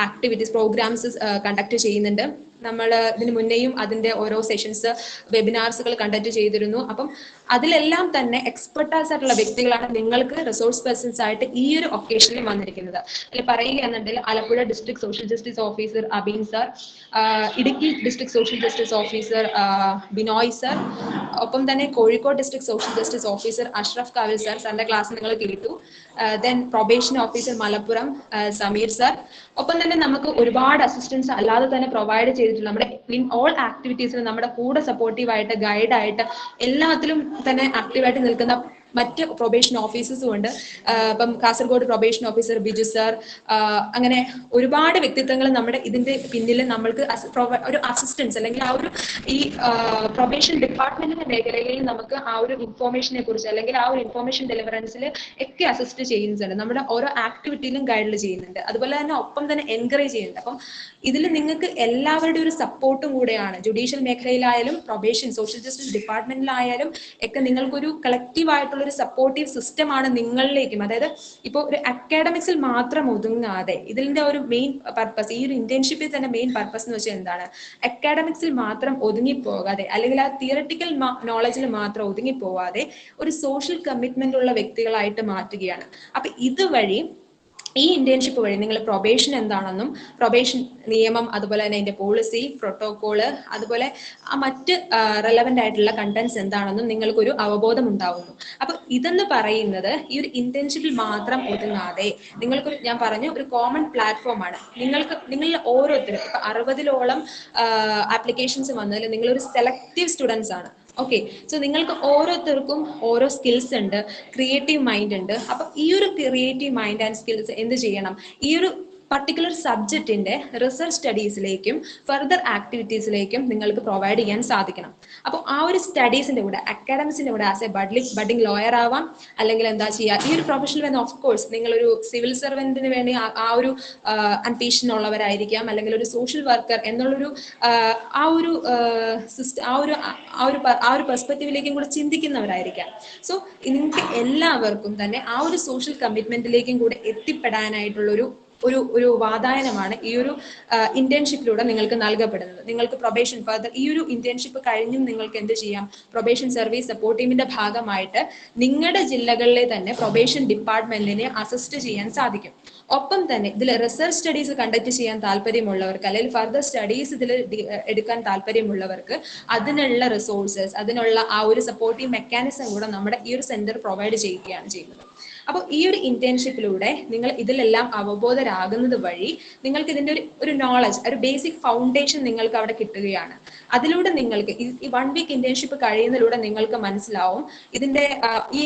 activities programs conduct ചെയ്യുന്നുണ്ട്. നമ്മൾ ഇതിന് മുന്നേയും അതിന്റെ ഓരോ സെഷൻസ് വെബിനാർസുകൾ കണ്ടക്ട് ചെയ്തിരുന്നു. അപ്പം അതിലെല്ലാം തന്നെ എക്സ്പെർട്ടൈസ് ആയിട്ടുള്ള വ്യക്തികളാണ് നിങ്ങൾക്ക് റിസോഴ്സ് പേഴ്സൺസ് ആയിട്ട് ഈ ഒരു ഒക്കേഷനിൽ വന്നിരിക്കുന്നത്. അതിൽ പറയുകയാണെന്നുണ്ടെങ്കിൽ Alappuzha district social justice officer Abin sir, Idukki district social justice officer Binoy sir, ഒപ്പം തന്നെ Kozhikode district social justice officer Ashraf കാവിൽ സർ, സാറിന്റെ ക്ലാസ് നിങ്ങൾ കേട്ടു. Then probation officer Malappuram Sameer sir. ഒപ്പം തന്നെ നമുക്ക് ഒരുപാട് അസിസ്റ്റൻസ് അല്ലാതെ തന്നെ പ്രൊവൈഡ് ചെയ്തിട്ടുള്ള നമ്മുടെ ഇൻ ഓൾ ആക്ടിവിറ്റീസിന് നമ്മുടെ കൂടെ സപ്പോർട്ടീവായിട്ട് ഗൈഡായിട്ട് എല്ലാത്തിലും തന്നെ ആക്റ്റീവായിട്ട് നിൽക്കുന്ന മറ്റ് പ്രൊബേഷൻ ഓഫീസേഴ്സും ഉണ്ട്. ഇപ്പം Kasaragod probation officer Biju sir, അങ്ങനെ ഒരുപാട് വ്യക്തിത്വങ്ങൾ നമ്മുടെ ഇതിന്റെ പിന്നിൽ നമ്മൾക്ക് ഒരു അസിസ്റ്റൻസ് അല്ലെങ്കിൽ ആ ഒരു ഈ പ്രൊബേഷൻ ഡിപ്പാർട്ട്മെന്റിന്റെ മേഖലയിൽ നമുക്ക് ആ ഒരു ഇൻഫോർമേഷനെ കുറിച്ച് അല്ലെങ്കിൽ ആ ഒരു ഇൻഫോർമേഷൻ ഡെലിവറൻസിൽ ഒക്കെ അസിസ്റ്റ് ചെയ്യുന്നുണ്ട്. നമ്മുടെ ഓരോ ആക്ടിവിറ്റിയിലും ഗൈഡ് ചെയ്യുന്നുണ്ട്. അതുപോലെ തന്നെ ഒപ്പം തന്നെ എൻകറേജ് ചെയ്യുന്നുണ്ട്. അപ്പം ഇതിൽ നിങ്ങൾക്ക് എല്ലാവരുടെ ഒരു സപ്പോർട്ടും കൂടെയാണ്. ജുഡീഷ്യൽ മേഖലയിലായാലും പ്രൊബേഷൻ സോഷ്യൽ ജസ്റ്റിസ് ഡിപ്പാർട്ട്മെന്റിലായാലും ഒക്കെ നിങ്ങൾക്കൊരു കളക്റ്റീവ് ആയിട്ടുള്ള ഒരു സപ്പോർട്ടീവ് സിസ്റ്റം ആണ് നിങ്ങളിലേക്കും. അതായത് ഇപ്പോൾ ഒരു അക്കാഡമിക്സിൽ മാത്രം ഒതുങ്ങാതെ ഇതിന്റെ ഒരു മെയിൻ പർപ്പസ്, ഈ ഒരു ഇന്റേൺഷിപ്പിൽ തന്നെ മെയിൻ പർപ്പസ് എന്ന് വെച്ചാൽ എന്താണ്, അക്കാഡമിക്സിൽ മാത്രം ഒതുങ്ങിപ്പോകാതെ അല്ലെങ്കിൽ ആ തിയറട്ടിക്കൽ നോളജിൽ മാത്രം ഒതുങ്ങിപ്പോവാതെ ഒരു സോഷ്യൽ കമ്മിറ്റ്മെന്റ് ഉള്ള വ്യക്തികളായിട്ട് മാറ്റുകയാണ്. അപ്പൊ ഇതുവഴി ഈ ഇന്റേൺഷിപ്പ് വഴി നിങ്ങൾ പ്രൊബേഷൻ എന്താണെന്നും പ്രൊബേഷൻ നിയമം അതുപോലെ തന്നെ അതിന്റെ പോളിസി, പ്രോട്ടോകോള്, അതുപോലെ മറ്റ് റെലവെന്റ് ആയിട്ടുള്ള കണ്ടന്റ്സ് എന്താണെന്നും നിങ്ങൾക്കൊരു അവബോധം ഉണ്ടാവുന്നു. അപ്പൊ ഇതെന്ന് പറയുന്നത് ഈ ഒരു ഇന്റേൺഷിപ്പിൽ മാത്രം ഒതുങ്ങാതെ നിങ്ങൾക്കൊരു, ഞാൻ പറഞ്ഞു, ഒരു കോമൺ പ്ലാറ്റ്ഫോം ആണ്. നിങ്ങളിൽ ഓരോരുത്തരും ഇപ്പൊ 60-ഓളം ആപ്ലിക്കേഷൻസ് വന്നതിൽ നിങ്ങളൊരു സെലക്റ്റീവ് സ്റ്റുഡൻസ് ആണ്. ഓക്കെ, സോ നിങ്ങൾക്ക് ഓരോരുത്തർക്കും ഓരോ സ്കിൽസ് ഉണ്ട്, ക്രിയേറ്റീവ് മൈൻഡ് ഉണ്ട്. അപ്പൊ ഈ ഒരു ക്രിയേറ്റീവ് മൈൻഡ് ആൻഡ് സ്കിൽസ് എന്ത് ചെയ്യണം, ഈ ഒരു പർട്ടിക്കുലർ സബ്ജക്റ്റിന്റെ റിസർച്ച് സ്റ്റഡീസിലേക്കും ഫർദർ ആക്ടിവിറ്റീസിലേക്കും നിങ്ങൾക്ക് പ്രൊവൈഡ് ചെയ്യാൻ സാധിക്കണം. അപ്പോൾ ആ ഒരു സ്റ്റഡീസിന്റെ കൂടെ അക്കാഡമിക്സിന്റെ കൂടെ ആസ് എ ബഡിങ് ലോയർ ആവാം, അല്ലെങ്കിൽ എന്താ ചെയ്യുക, ഈ ഒരു പ്രൊഫഷണൽ വേണ്ടി ഓഫ് കോഴ്സ് നിങ്ങളൊരു സിവിൽ സർവന്റിന് വേണ്ടി ആ ഒരു അംബീഷൻ ഉള്ളവരായിരിക്കാം, അല്ലെങ്കിൽ ഒരു സോഷ്യൽ വർക്കർ എന്നുള്ളൊരു ആ ഒരു പെർസ്പെക്റ്റീവിലേക്കും കൂടെ ചിന്തിക്കുന്നവരായിരിക്കാം. സോ നിങ്ങൾക്ക് എല്ലാവർക്കും തന്നെ ആ ഒരു സോഷ്യൽ കമ്മിറ്റ്മെന്റിലേക്കും കൂടെ എത്തിപ്പെടാനായിട്ടുള്ളൊരു ഒരു വാതായനമാണ് ഈ ഒരു ഇന്റേൺഷിപ്പിലൂടെ നിങ്ങൾക്ക് നൽകപ്പെടുന്നത്. നിങ്ങൾക്ക് പ്രൊബേഷൻ ഫർദർ ഈ ഒരു ഇന്റേൺഷിപ്പ് കഴിഞ്ഞും നിങ്ങൾക്ക് എന്ത് ചെയ്യാം, പ്രൊബേഷൻ സർവീസ് സപ്പോർട്ട് ടീമിന്റെ ഭാഗമായിട്ട് നിങ്ങളുടെ ജില്ലകളിലെ തന്നെ പ്രൊബേഷൻ ഡിപ്പാർട്ട്മെന്റിനെ അസിസ്റ്റ് ചെയ്യാൻ സാധിക്കും. ഒപ്പം തന്നെ ഇതിൽ റിസർച്ച് സ്റ്റഡീസ് കണ്ടക്ട് ചെയ്യാൻ താല്പര്യമുള്ളവർക്ക്, അല്ലെങ്കിൽ ഫർദർ സ്റ്റഡീസ് ഇതിൽ എടുക്കാൻ താല്പര്യമുള്ളവർക്ക് അതിനുള്ള റിസോഴ്സസ്, അതിനുള്ള ആ ഒരു സപ്പോർട്ടീവ് മെക്കാനിസം കൂടെ നമ്മുടെ ഈ ഒരു സെന്റർ പ്രൊവൈഡ് ചെയ്യുകയാണ് ചെയ്യുന്നത്. അപ്പോൾ ഈ ഒരു ഇന്റേൺഷിപ്പിലൂടെ നിങ്ങൾ ഇതിലെല്ലാം അവബോധരാകുന്നത് വഴി നിങ്ങൾക്ക് ഇതിന്റെ ഒരു നോളജ്, ഒരു ബേസിക് ഫൗണ്ടേഷൻ നിങ്ങൾക്ക് അവിടെ കിട്ടുകയാണ്. അതിലൂടെ നിങ്ങൾക്ക് ഈ 1 വീക്ക് ഇന്റേൺഷിപ്പ് കഴിയുന്നതിലൂടെ നിങ്ങൾക്ക് മനസ്സിലാവും ഇതിന്റെ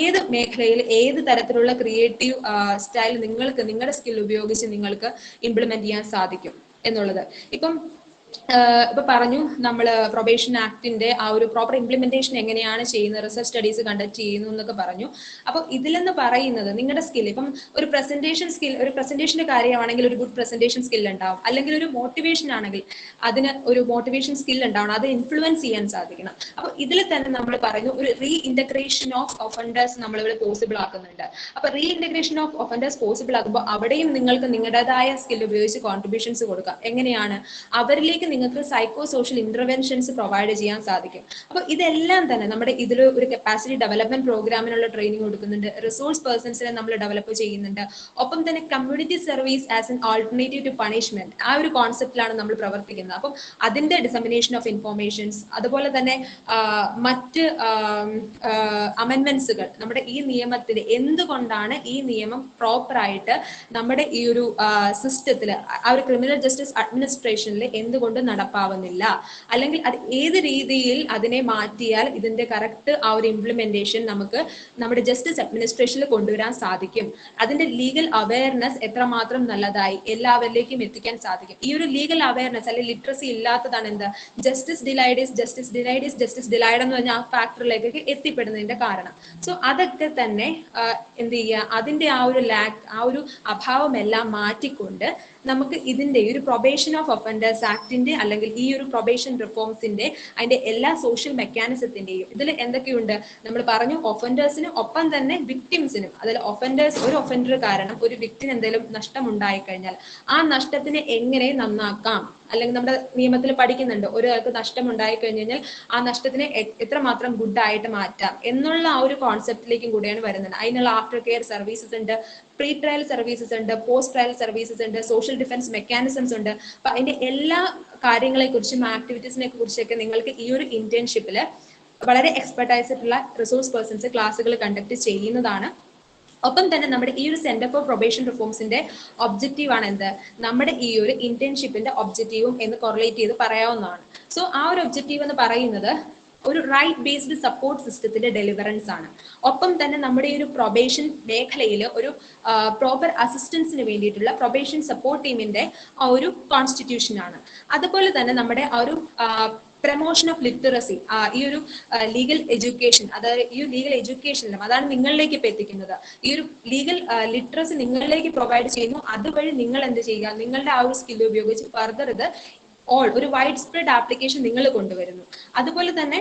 ഏത് മേഖലയിൽ ഏത് തരത്തിലുള്ള ക്രിയേറ്റീവ് സ്റ്റൈൽ നിങ്ങൾക്ക് നിങ്ങളുടെ സ്കിൽ ഉപയോഗിച്ച് നിങ്ങൾക്ക് ഇംപ്ലിമെന്റ് ചെയ്യാൻ സാധിക്കും എന്നുള്ളത്. ഇപ്പൊ പറഞ്ഞു നമ്മൾ പ്രൊബേഷൻ ആക്ടിന്റെ ആ ഒരു പ്രോപ്പർ ഇംപ്ലിമെന്റേഷൻ എങ്ങനെയാണ് ചെയ്യുന്നത്, റിസർച്ച് സ്റ്റഡീസ് കണ്ടക്ട് ചെയ്യുന്നു എന്നൊക്കെ പറഞ്ഞു. അപ്പൊ ഇതിലെന്ന് പറയുന്നത് നിങ്ങളുടെ സ്കിൽ, ഇപ്പം ഒരു പ്രസന്റേഷൻ സ്കിൽ, ഒരു പ്രസന്റേഷന്റെ കാര്യമാണെങ്കിൽ ഒരു ഗുഡ് പ്രസന്റേഷൻ സ്കിൽ ഉണ്ടാവും, അല്ലെങ്കിൽ ഒരു മോട്ടിവേഷൻ ആണെങ്കിൽ അതിന് ഒരു മോട്ടിവേഷൻ സ്കിൽ ഉണ്ടാവണം, അത് ഇൻഫ്ലുവൻസ് ചെയ്യാൻ സാധിക്കണം. അപ്പൊ ഇതിൽ തന്നെ നമ്മൾ പറയുന്നു ഒരു റീ ഇന്റഗ്രേഷൻ ഓഫ് ഒഫൻഡേഴ്സ് നമ്മളിവിടെ പോസിബിൾ ആക്കുന്നുണ്ട്. അപ്പൊ re integration of offenders possible ആക്കുമ്പോൾ അവിടെയും നിങ്ങൾക്ക് നിങ്ങളുടേതായ സ്കിൽ ഉപയോഗിച്ച് കോൺട്രിബ്യൂഷൻസ് കൊടുക്കാം. എങ്ങനെയാണ്, അവരിലേക്ക് നിങ്ങൾക്ക് സൈക്കോ സോഷ്യൽ ഇന്റർവെൻഷൻസ് പ്രൊവൈഡ് ചെയ്യാൻ സാധിക്കും. അപ്പൊ ഇതെല്ലാം തന്നെ നമ്മുടെ ഇതിൽ ഒരു കപ്പാസിറ്റി ഡെവലപ്മെന്റ് പ്രോഗ്രാമിനുള്ള ട്രെയിനിങ് കൊടുക്കുന്നുണ്ട്, റിസോഴ്സ് പേഴ്സൺസിനെ നമ്മൾ ഡെവലപ്പ് ചെയ്യുന്നുണ്ട്. ഒപ്പം തന്നെ community service as an alternative to punishment, ആ ഒരു കോൺസെപ്റ്റിലാണ് നമ്മൾ പ്രവർത്തിക്കുന്നത്. അപ്പം അതിന്റെ ഡിസമിനേഷൻ ഓഫ് ഇൻഫോർമേഷൻസ്, അതുപോലെ തന്നെ മറ്റ് അമെൻമെന്റ്സുകൾ നമ്മുടെ ഈ നിയമത്തിൽ എന്തുകൊണ്ടാണ് ഈ നിയമം പ്രോപ്പറായിട്ട് നമ്മുടെ ഈ ഒരു സിസ്റ്റത്തിൽ, ആ ഒരു ക്രിമിനൽ ജസ്റ്റിസ് അഡ്മിനിസ്ട്രേഷനിൽ എന്തുകൊണ്ട് നടപ്പാവുന്നില്ല, അല്ലെങ്കിൽ അത് ഏത് രീതിയിൽ അതിനെ മാറ്റിയാൽ ഇതിന്റെ കറക്റ്റ് ആ ഒരു ഇംപ്ലിമെന്റേഷൻ നമുക്ക് നമ്മുടെ ജസ്റ്റിസ് അഡ്മിനിസ്ട്രേഷനിൽ കൊണ്ടുവരാൻ സാധിക്കും, അതിന്റെ ലീഗൽ അവയർനെസ് എത്രമാത്രം നല്ലതായി എല്ലാവരിലേക്കും എത്തിക്കാൻ സാധിക്കും. ഈ ഒരു ലീഗൽ അവയർനെസ് അല്ലെങ്കിൽ ലിറ്ററസി ഇല്ലാത്തതാണ് എന്ത്, ജസ്റ്റിസ് ഡിലൈഡ് എന്ന് പറഞ്ഞ ആ ഫാക്ടറിലേക്ക് എത്തിപ്പെടുന്നതിന്റെ കാരണം. സോ അതൊക്കെ തന്നെ എന്ത് ചെയ്യുക, അതിന്റെ ആ ഒരു ലാക്ക്, ആ ഒരു അഭാവമെല്ലാം മാറ്റിക്കൊണ്ട് നമുക്ക് ഇതിന്റെ ഒരു പ്രൊബേഷൻ ഓഫ് ഒഫൻഡേഴ്സ് ആക്ടിന്റെ അല്ലെങ്കിൽ ഈ ഒരു പ്രൊബേഷൻ റിഫോംസിന്റെ അതിന്റെ എല്ലാ സോഷ്യൽ മെക്കാനിസത്തിന്റെയും ഇതിൽ എന്തൊക്കെയുണ്ട് നമ്മൾ പറഞ്ഞു, ഒഫൻഡേഴ്സിനും ഒപ്പം തന്നെ വിക്ടിംസിനും. അതിൽ ഒഫൻഡേഴ്സ്, ഒരു ഒഫൻഡർ കാരണം ഒരു വിക്ടിന് എന്തെങ്കിലും നഷ്ടം ഉണ്ടായി കഴിഞ്ഞാൽ ആ നഷ്ടത്തിനെ എങ്ങനെ നന്നാക്കാം, അല്ലെങ്കിൽ നമ്മുടെ നിയമത്തിൽ പഠിക്കുന്നുണ്ട്, ഒരാൾക്ക് നഷ്ടം ഉണ്ടായി കഴിഞ്ഞു കഴിഞ്ഞാൽ ആ നഷ്ടത്തിനെ എത്രമാത്രം ഗുഡായിട്ട് മാറ്റാം എന്നുള്ള ആ ഒരു കോൺസെപ്റ്റിലേക്കും കൂടെയാണ് വരുന്നത്. അതിനുള്ള ആഫ്റ്റർ കെയർ സർവീസസ് ഉണ്ട്, പ്രീ ട്രയൽ സർവീസസ് ഉണ്ട്, പോസ്റ്റ് ട്രയൽ സർവീസസ് ഉണ്ട്, സോഷ്യൽ ഡിഫൻസ് മെക്കാനിസംസ് ഉണ്ട്. അപ്പൊ അതിന്റെ എല്ലാ കാര്യങ്ങളെ കുറിച്ചും ആക്ടിവിറ്റീസിനെ കുറിച്ചൊക്കെ നിങ്ങൾക്ക് ഈ ഒരു ഇന്റേൺഷിപ്പിൽ വളരെ എക്സ്പെർട്ടൈസ് ആയിട്ടുള്ള റിസോഴ്സ് പേഴ്സൺസ് ക്ലാസ്സുകൾ കണ്ടക്ട് ചെയ്യുന്നതാണ്. ഒപ്പം തന്നെ നമ്മുടെ ഈ ഒരു സെന്റർ ഫോർ പ്രൊബേഷൻ റിഫോംസിന്റെ ഒബ്ജക്റ്റീവ് ആണ് എന്ത്, നമ്മുടെ ഈ ഒരു ഇന്റേൺഷിപ്പിന്റെ ഒബ്ജക്റ്റീവും എന്ന് കൊറിലേറ്റ് ചെയ്ത് പറയാവുന്നതാണ്. സോ ആ ഒരു ഒബ്ജക്റ്റീവ് എന്ന് പറയുന്നത് ഒരു റൈറ്റ് ബേസ്ഡ് സപ്പോർട്ട് സിസ്റ്റത്തിന്റെ ഡെലിവറൻസ് ആണ്. ഒപ്പം തന്നെ നമ്മുടെ ഈ ഒരു പ്രൊബേഷൻ മേഖലയിൽ ഒരു പ്രോപ്പർ അസിസ്റ്റൻസിന് വേണ്ടിയിട്ടുള്ള പ്രൊബേഷൻ സപ്പോർട്ട് ടീമിന്റെ ആ ഒരു കോൺസ്റ്റിറ്റ്യൂഷൻ ആണ്. അതുപോലെ തന്നെ നമ്മുടെ ആ ഒരു പ്രമോഷൻ ഓഫ് ലിറ്ററസി, ഈ ഒരു ലീഗൽ എഡ്യൂക്കേഷൻ, അതായത് ഈ ഒരു ലീഗൽ എഡ്യൂക്കേഷനിലും അതാണ് നിങ്ങളിലേക്ക് ഇപ്പൊ എത്തിക്കുന്നത്. ഈ ഒരു ലീഗൽ ലിറ്ററസി നിങ്ങളിലേക്ക് പ്രൊവൈഡ് ചെയ്യുന്നു. അതുവഴി നിങ്ങൾ എന്ത് ചെയ്യുക, നിങ്ങളുടെ ആ ഒരു സ്കിൽ ഉപയോഗിച്ച് ഫർദർ ഇത് ഒരു വൈഡ് സ്പ്രെഡ് ആപ്ലിക്കേഷൻ നിങ്ങൾ കൊണ്ടുവരുന്നു. അതുപോലെ തന്നെ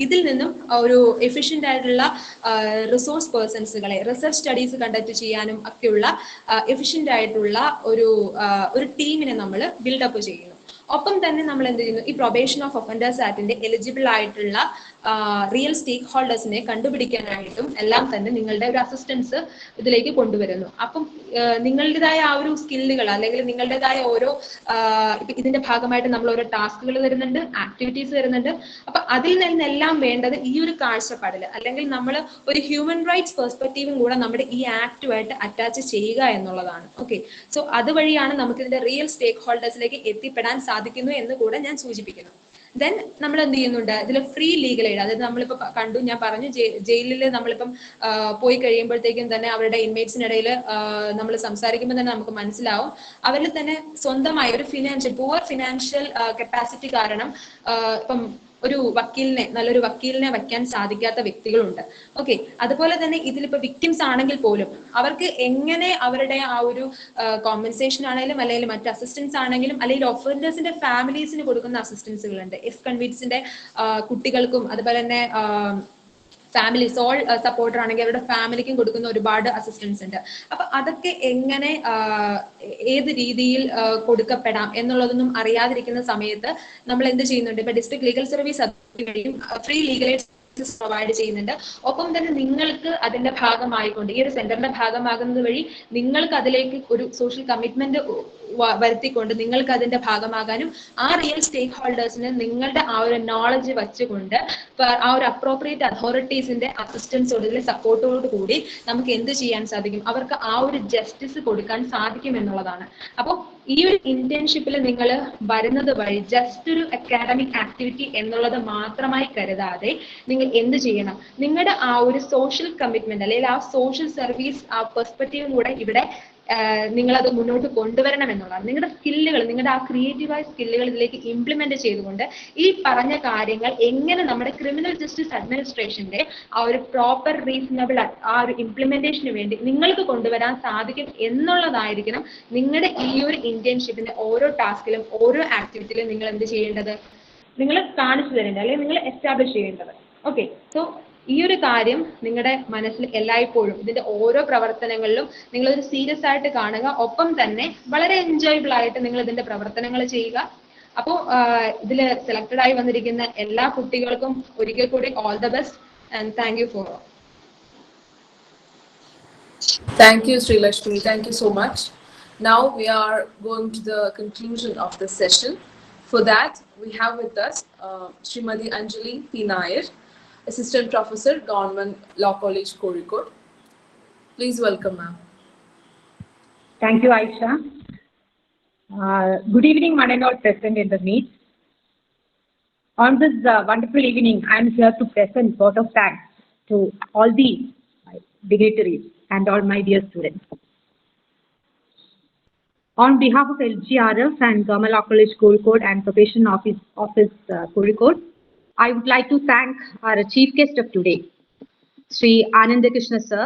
ഇതിൽ നിന്നും ഒരു എഫിഷ്യന്റ് ആയിട്ടുള്ള റിസോഴ്സ് പേഴ്സൺസുകളെ റിസർച്ച് സ്റ്റഡീസ് കണ്ടക്ട് ചെയ്യാനും ഒക്കെയുള്ള എഫിഷ്യന്റ് ആയിട്ടുള്ള ഒരു ടീമിനെ നമ്മൾ ബിൽഡപ്പ് ചെയ്യുന്നു. ഒപ്പം തന്നെ നമ്മൾ എന്ത് ചെയ്യുന്നു, ഈ പ്രൊബേഷൻ ഓഫ് ഒഫൻഡേഴ്സ് ആക്ടിന്റെ എലിജിബിൾ ആയിട്ടുള്ള റിയൽ സ്റ്റേക്ക് ഹോൾഡേഴ്സിനെ കണ്ടുപിടിക്കാനായിട്ടും എല്ലാം തന്നെ നിങ്ങളുടെ ഒരു അസിസ്റ്റൻസ് ഇതിലേക്ക് കൊണ്ടുവരുന്നു. അപ്പം നിങ്ങളുടേതായ ആ ഒരു സ്കില്ലുകൾ അല്ലെങ്കിൽ നിങ്ങളുടേതായ ഓരോ ഇതിന്റെ ഭാഗമായിട്ട് നമ്മൾ ഓരോ ടാസ്കുകൾ തരുന്നുണ്ട്, ആക്ടിവിറ്റീസ് തരുന്നുണ്ട്. അപ്പൊ അതിൽ നിന്നെല്ലാം വേണ്ടത് ഈ ഒരു കാഴ്ചപ്പാടിൽ അല്ലെങ്കിൽ നമ്മൾ ഒരു ഹ്യൂമൻ റൈറ്റ്സ് പെർസ്പെക്റ്റീവും കൂടെ നമ്മുടെ ഈ ആക്ടുമായിട്ട് അറ്റാച്ച് ചെയ്യുക എന്നുള്ളതാണ്. ഓക്കെ, സോ അതുവഴിയാണ് നമുക്ക് ഇതിന്റെ റിയൽ സ്റ്റേക്ക് ഹോൾഡേഴ്സിലേക്ക് എത്തിപ്പെടാൻ സാധിക്കുന്നു എന്ന് കൂടെ ഞാൻ സൂചിപ്പിക്കുന്നു. ദെൻ നമ്മൾ എന്ത് ചെയ്യുന്നുണ്ട്, ഇതിൽ ഫ്രീ ലീഗൽ എയ്ഡ്, അതായത് നമ്മളിപ്പോൾ കണ്ടു, ഞാൻ പറഞ്ഞു ജയിലിൽ നമ്മളിപ്പം പോയി കഴിയുമ്പോഴത്തേക്കും തന്നെ അവരുടെ ഇൻമേറ്റ്സിനിടയിൽ നമ്മൾ സംസാരിക്കുമ്പോൾ തന്നെ നമുക്ക് മനസ്സിലാവും അവരിൽ തന്നെ സ്വന്തമായ ഒരു പുവർ ഫിനാൻഷ്യൽ കപ്പാസിറ്റി കാരണം ഇപ്പം ഒരു വക്കീലിനെ, നല്ലൊരു വക്കീലിനെ വയ്ക്കാൻ സാധിക്കാത്ത വ്യക്തികളുണ്ട്. ഓക്കെ, അതുപോലെ തന്നെ ഇതിലിപ്പോ വിക്ടിംസ് ആണെങ്കിൽ പോലും അവർക്ക് എങ്ങനെ അവരുടെ ആ ഒരു കോമ്പൻസേഷൻ ആണെങ്കിലും അല്ലെങ്കിൽ മറ്റ് അസിസ്റ്റൻസ് ആണെങ്കിലും അല്ലെങ്കിൽ ഒഫൻഡേഴ്സിന്റെ ഫാമിലീസിന് കൊടുക്കുന്ന അസിസ്റ്റൻസുകളുണ്ട്. എഫ് കൺവിക്ട്സിന്റെ കുട്ടികൾക്കും അതുപോലെ തന്നെ ഫാമിലീസ് ഓൾ സപ്പോർട്ടർ ആണെങ്കിൽ അവരുടെ ഫാമിലിക്കും കൊടുക്കുന്ന ഒരുപാട് അസിസ്റ്റൻസ് ഉണ്ട്. അപ്പൊ അതൊക്കെ എങ്ങനെ ഏത് രീതിയിൽ കൊടുക്കപ്പെടാം എന്നുള്ളതൊന്നും അറിയാതിരിക്കുന്ന സമയത്ത് നമ്മൾ എന്ത് ചെയ്യുന്നുണ്ട്, ഇപ്പൊ ഡിസ്ട്രിക്ട് ലീഗൽ സർവീസ് അതോറിറ്റിയും ഫ്രീ ലീഗൽ എയ്ഡ് പ്രൊവൈഡ് ചെയ്യുന്നുണ്ട്. ഒപ്പം തന്നെ നിങ്ങൾക്ക് അതിന്റെ ഭാഗമായിക്കൊണ്ട് ഈ ഒരു സെന്ററിന്റെ ഭാഗമാകുന്നത് വഴി നിങ്ങൾക്ക് അതിലേക്ക് ഒരു സോഷ്യൽ കമ്മിറ്റ്മെന്റ് വരുത്തിക്കൊണ്ട് നിങ്ങൾക്ക് അതിന്റെ ഭാഗമാകാനും ആ റിയൽ സ്റ്റേക്ക് ഹോൾഡേഴ്സിന് നിങ്ങളുടെ ആ ഒരു നോളജ് വെച്ചുകൊണ്ട് ആ ഒരു അപ്രോപ്രിയേറ്റ് അതോറിറ്റീസിന്റെ അസിസ്റ്റൻസോട് സപ്പോർട്ടോട് കൂടി നമുക്ക് എന്ത് ചെയ്യാൻ സാധിക്കും, അവർക്ക് ആ ഒരു ജസ്റ്റിസ് കൊടുക്കാൻ സാധിക്കും എന്നുള്ളതാണ്. അപ്പോൾ ഈ ഒരു ഇന്റേൺഷിപ്പിൽ നിങ്ങൾ വരുന്നത് വഴി ജസ്റ്റ് ഒരു അക്കാഡമിക് ആക്ടിവിറ്റി എന്നുള്ളത് മാത്രമായി കരുതാതെ നിങ്ങൾ എന്ത് ചെയ്യണം, നിങ്ങളുടെ ആ ഒരു സോഷ്യൽ കമ്മിറ്റ്മെന്റ് അല്ലെങ്കിൽ ആ സോഷ്യൽ സർവീസ് ആ പെർസ്പെക്റ്റീവും കൂടെ ഇവിടെ നിങ്ങളത് മുന്നോട്ട് കൊണ്ടുവരണം എന്നുള്ളതാണ്. നിങ്ങളുടെ സ്കില്ലുകൾ, നിങ്ങളുടെ ആ ക്രിയേറ്റീവായ സ്കില്ലുകൾ ഇതിലേക്ക് ഇംപ്ലിമെന്റ് ചെയ്തുകൊണ്ട് ഈ പറഞ്ഞ കാര്യങ്ങൾ എങ്ങനെ നമ്മുടെ ക്രിമിനൽ ജസ്റ്റിസ് അഡ്മിനിസ്ട്രേഷന്റെ ആ ഒരു പ്രോപ്പർ റീസണബിൾ ആ ഒരു ഇംപ്ലിമെന്റേഷന് വേണ്ടി നിങ്ങൾക്ക് കൊണ്ടുവരാൻ സാധിക്കും എന്നുള്ളതായിരിക്കണം നിങ്ങളുടെ ഈ ഒരു ഇന്റേൺഷിപ്പിന്റെ ഓരോ ടാസ്കിലും ഓരോ ആക്ടിവിറ്റിയിലും നിങ്ങൾ എന്ത് ചെയ്യേണ്ടത്, നിങ്ങൾ കാണിച്ചു തരേണ്ടത് അല്ലെങ്കിൽ നിങ്ങൾ എസ്റ്റാബ്ലിഷ് ചെയ്യേണ്ടത്. ഓക്കെ, സോ ഈ ഒരു കാര്യം നിങ്ങളുടെ മനസ്സിൽ എല്ലായ്പ്പോഴും ഇതിന്റെ ഓരോ പ്രവർത്തനങ്ങളിലും നിങ്ങളൊരു സീരിയസ് ആയിട്ട് കാണുക. ഒപ്പം തന്നെ വളരെ എൻജോയബിൾ ആയിട്ട് നിങ്ങൾ ഇതിന്റെ പ്രവർത്തനങ്ങൾ ചെയ്യുക. അപ്പോൾ ഇതിൽ സെലക്ടഡ് ആയി വന്നിരിക്കുന്ന എല്ലാ കുട്ടികൾക്കും ഒരിക്കൽ കൂടി all the best and thank you for all. Thank you, Sreelakshmi. Thank you so much. Now we are going to the conclusion of the session. For that, we have with us Ms.Anjali.P.Nair, Assistant Professor, Government Law College, Kozhikode. Please welcome, ma'am. Thank you, Aisha. Good evening, one and all present in the meet. On this wonderful evening, I am here to present vote of thanks to all the dignitaries and all my dear students. On behalf of LJRF and Government Law College, Kozhikode and Probation Office Kozhikode, I would like to thank our chief guest of today, Sri Ananthakrishna Sir,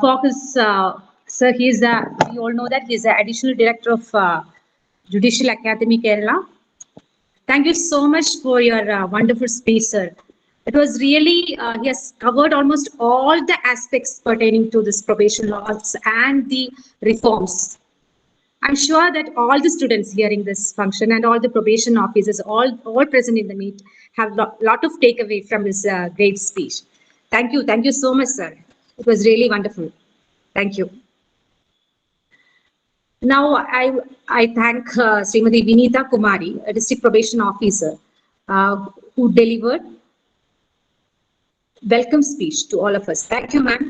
for his, sir, he is we all know that he is the additional director of Judicial Academy, Kerala. Thank you so much for your wonderful speech, sir. It was really, he has covered almost all the aspects pertaining to this probation laws and the reforms. I'm sure that all the students hearing this function and all the probation officers, all present in the meet, have lot of takeaway from this great speech. Thank you so much, sir. It was really wonderful. Thank you. Now I thank Srimati Vineetha Kumari, a district probation officer, who delivered welcome speech to all of us. Thank you, ma'am.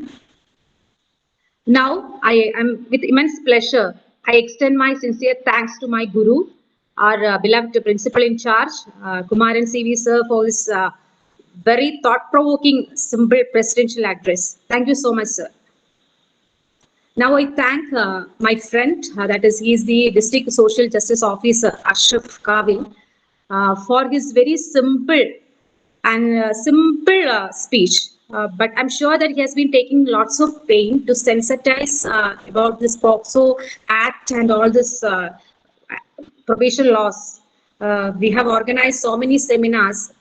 Now I am with immense pleasure I extend my sincere thanks to my guru, our beloved principal in charge, Kumaran CV sir, for his very thought-provoking, simple presidential address. Thank you so much, sir. Now I thank my friend, that is, he is the District Social Justice Officer, Ashraf K.T, for his very simple speech. But I'm sure that he has been taking lots of pain to sensitize about this POCSO Act and all this probation laws. We have organized so many seminars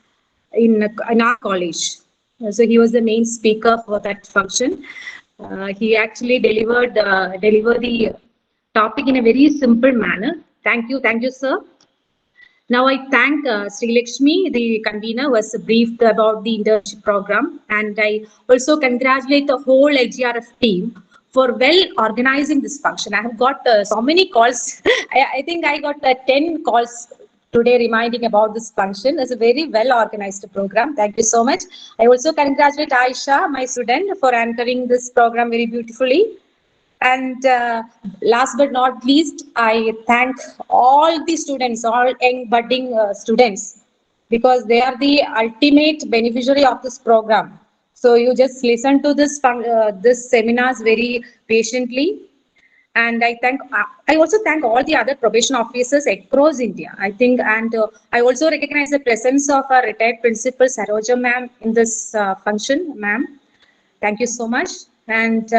in our college. So he was the main speaker for that function. He actually delivered the topic in a very simple manner. Thank you, sir. Now I thank Sreelakshmi, the convener, was briefed about the internship program, and I also congratulate the whole LJRF team for well organizing this function. I have got so many calls. I think I got 10 calls today reminding about this function. It's a very well organized program. Thank you so much. I also congratulate Aisha, my student, for anchoring this program very beautifully. And last but not least, I thank all the students, all young budding students because they are the ultimate beneficiary of this program. So you just listen to this seminars very patiently. And I also thank all the other probation officers across India. I think, and I also recognize the presence of our retired principal Saroja ma'am in this function, ma'am. Thank you so much. And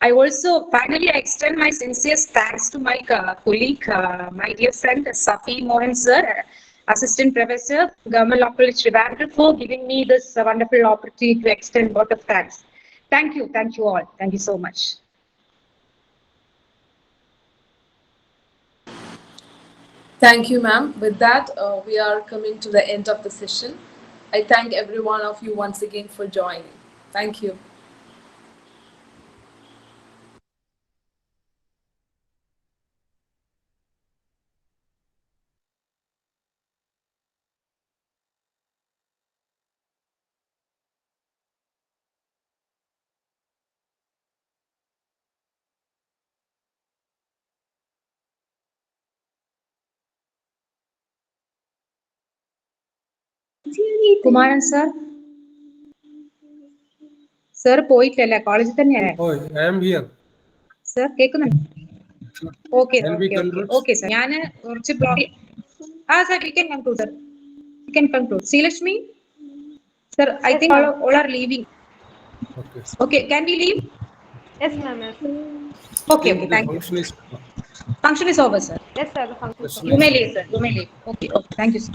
I also finally extend my sincerest thanks to my colleague, my dear friend Safi Mohan sir, Assistant Professor, Government Law College Trivandrum, for giving me this wonderful opportunity to extend a lot of thanks. Thank you all. Thank you so much. Thank you, ma'am. With that, we are coming to the end of the session. I thank every one of you once again for joining. Thank you. Kumaran sir. Sir, പോയിട്ടില്ല കോളേജിൽ തന്നെയാണ്. Oh, I am here. Sir, കേൾക്കുന്നുണ്ട്. Okay, Can we conclude? okay, sir. ഞാൻ കുറച്ച് block. Sir, we can conclude, sir. We can conclude. Sreelakshmi, sir, I think all are leaving. Okay. Okay, can we leave? Yes, ma'am. Yes. Okay, The thank you. function is. Function is over, sir. Yes, sir. The function is You may leave, sir. You may leave. Okay, thank you, sir.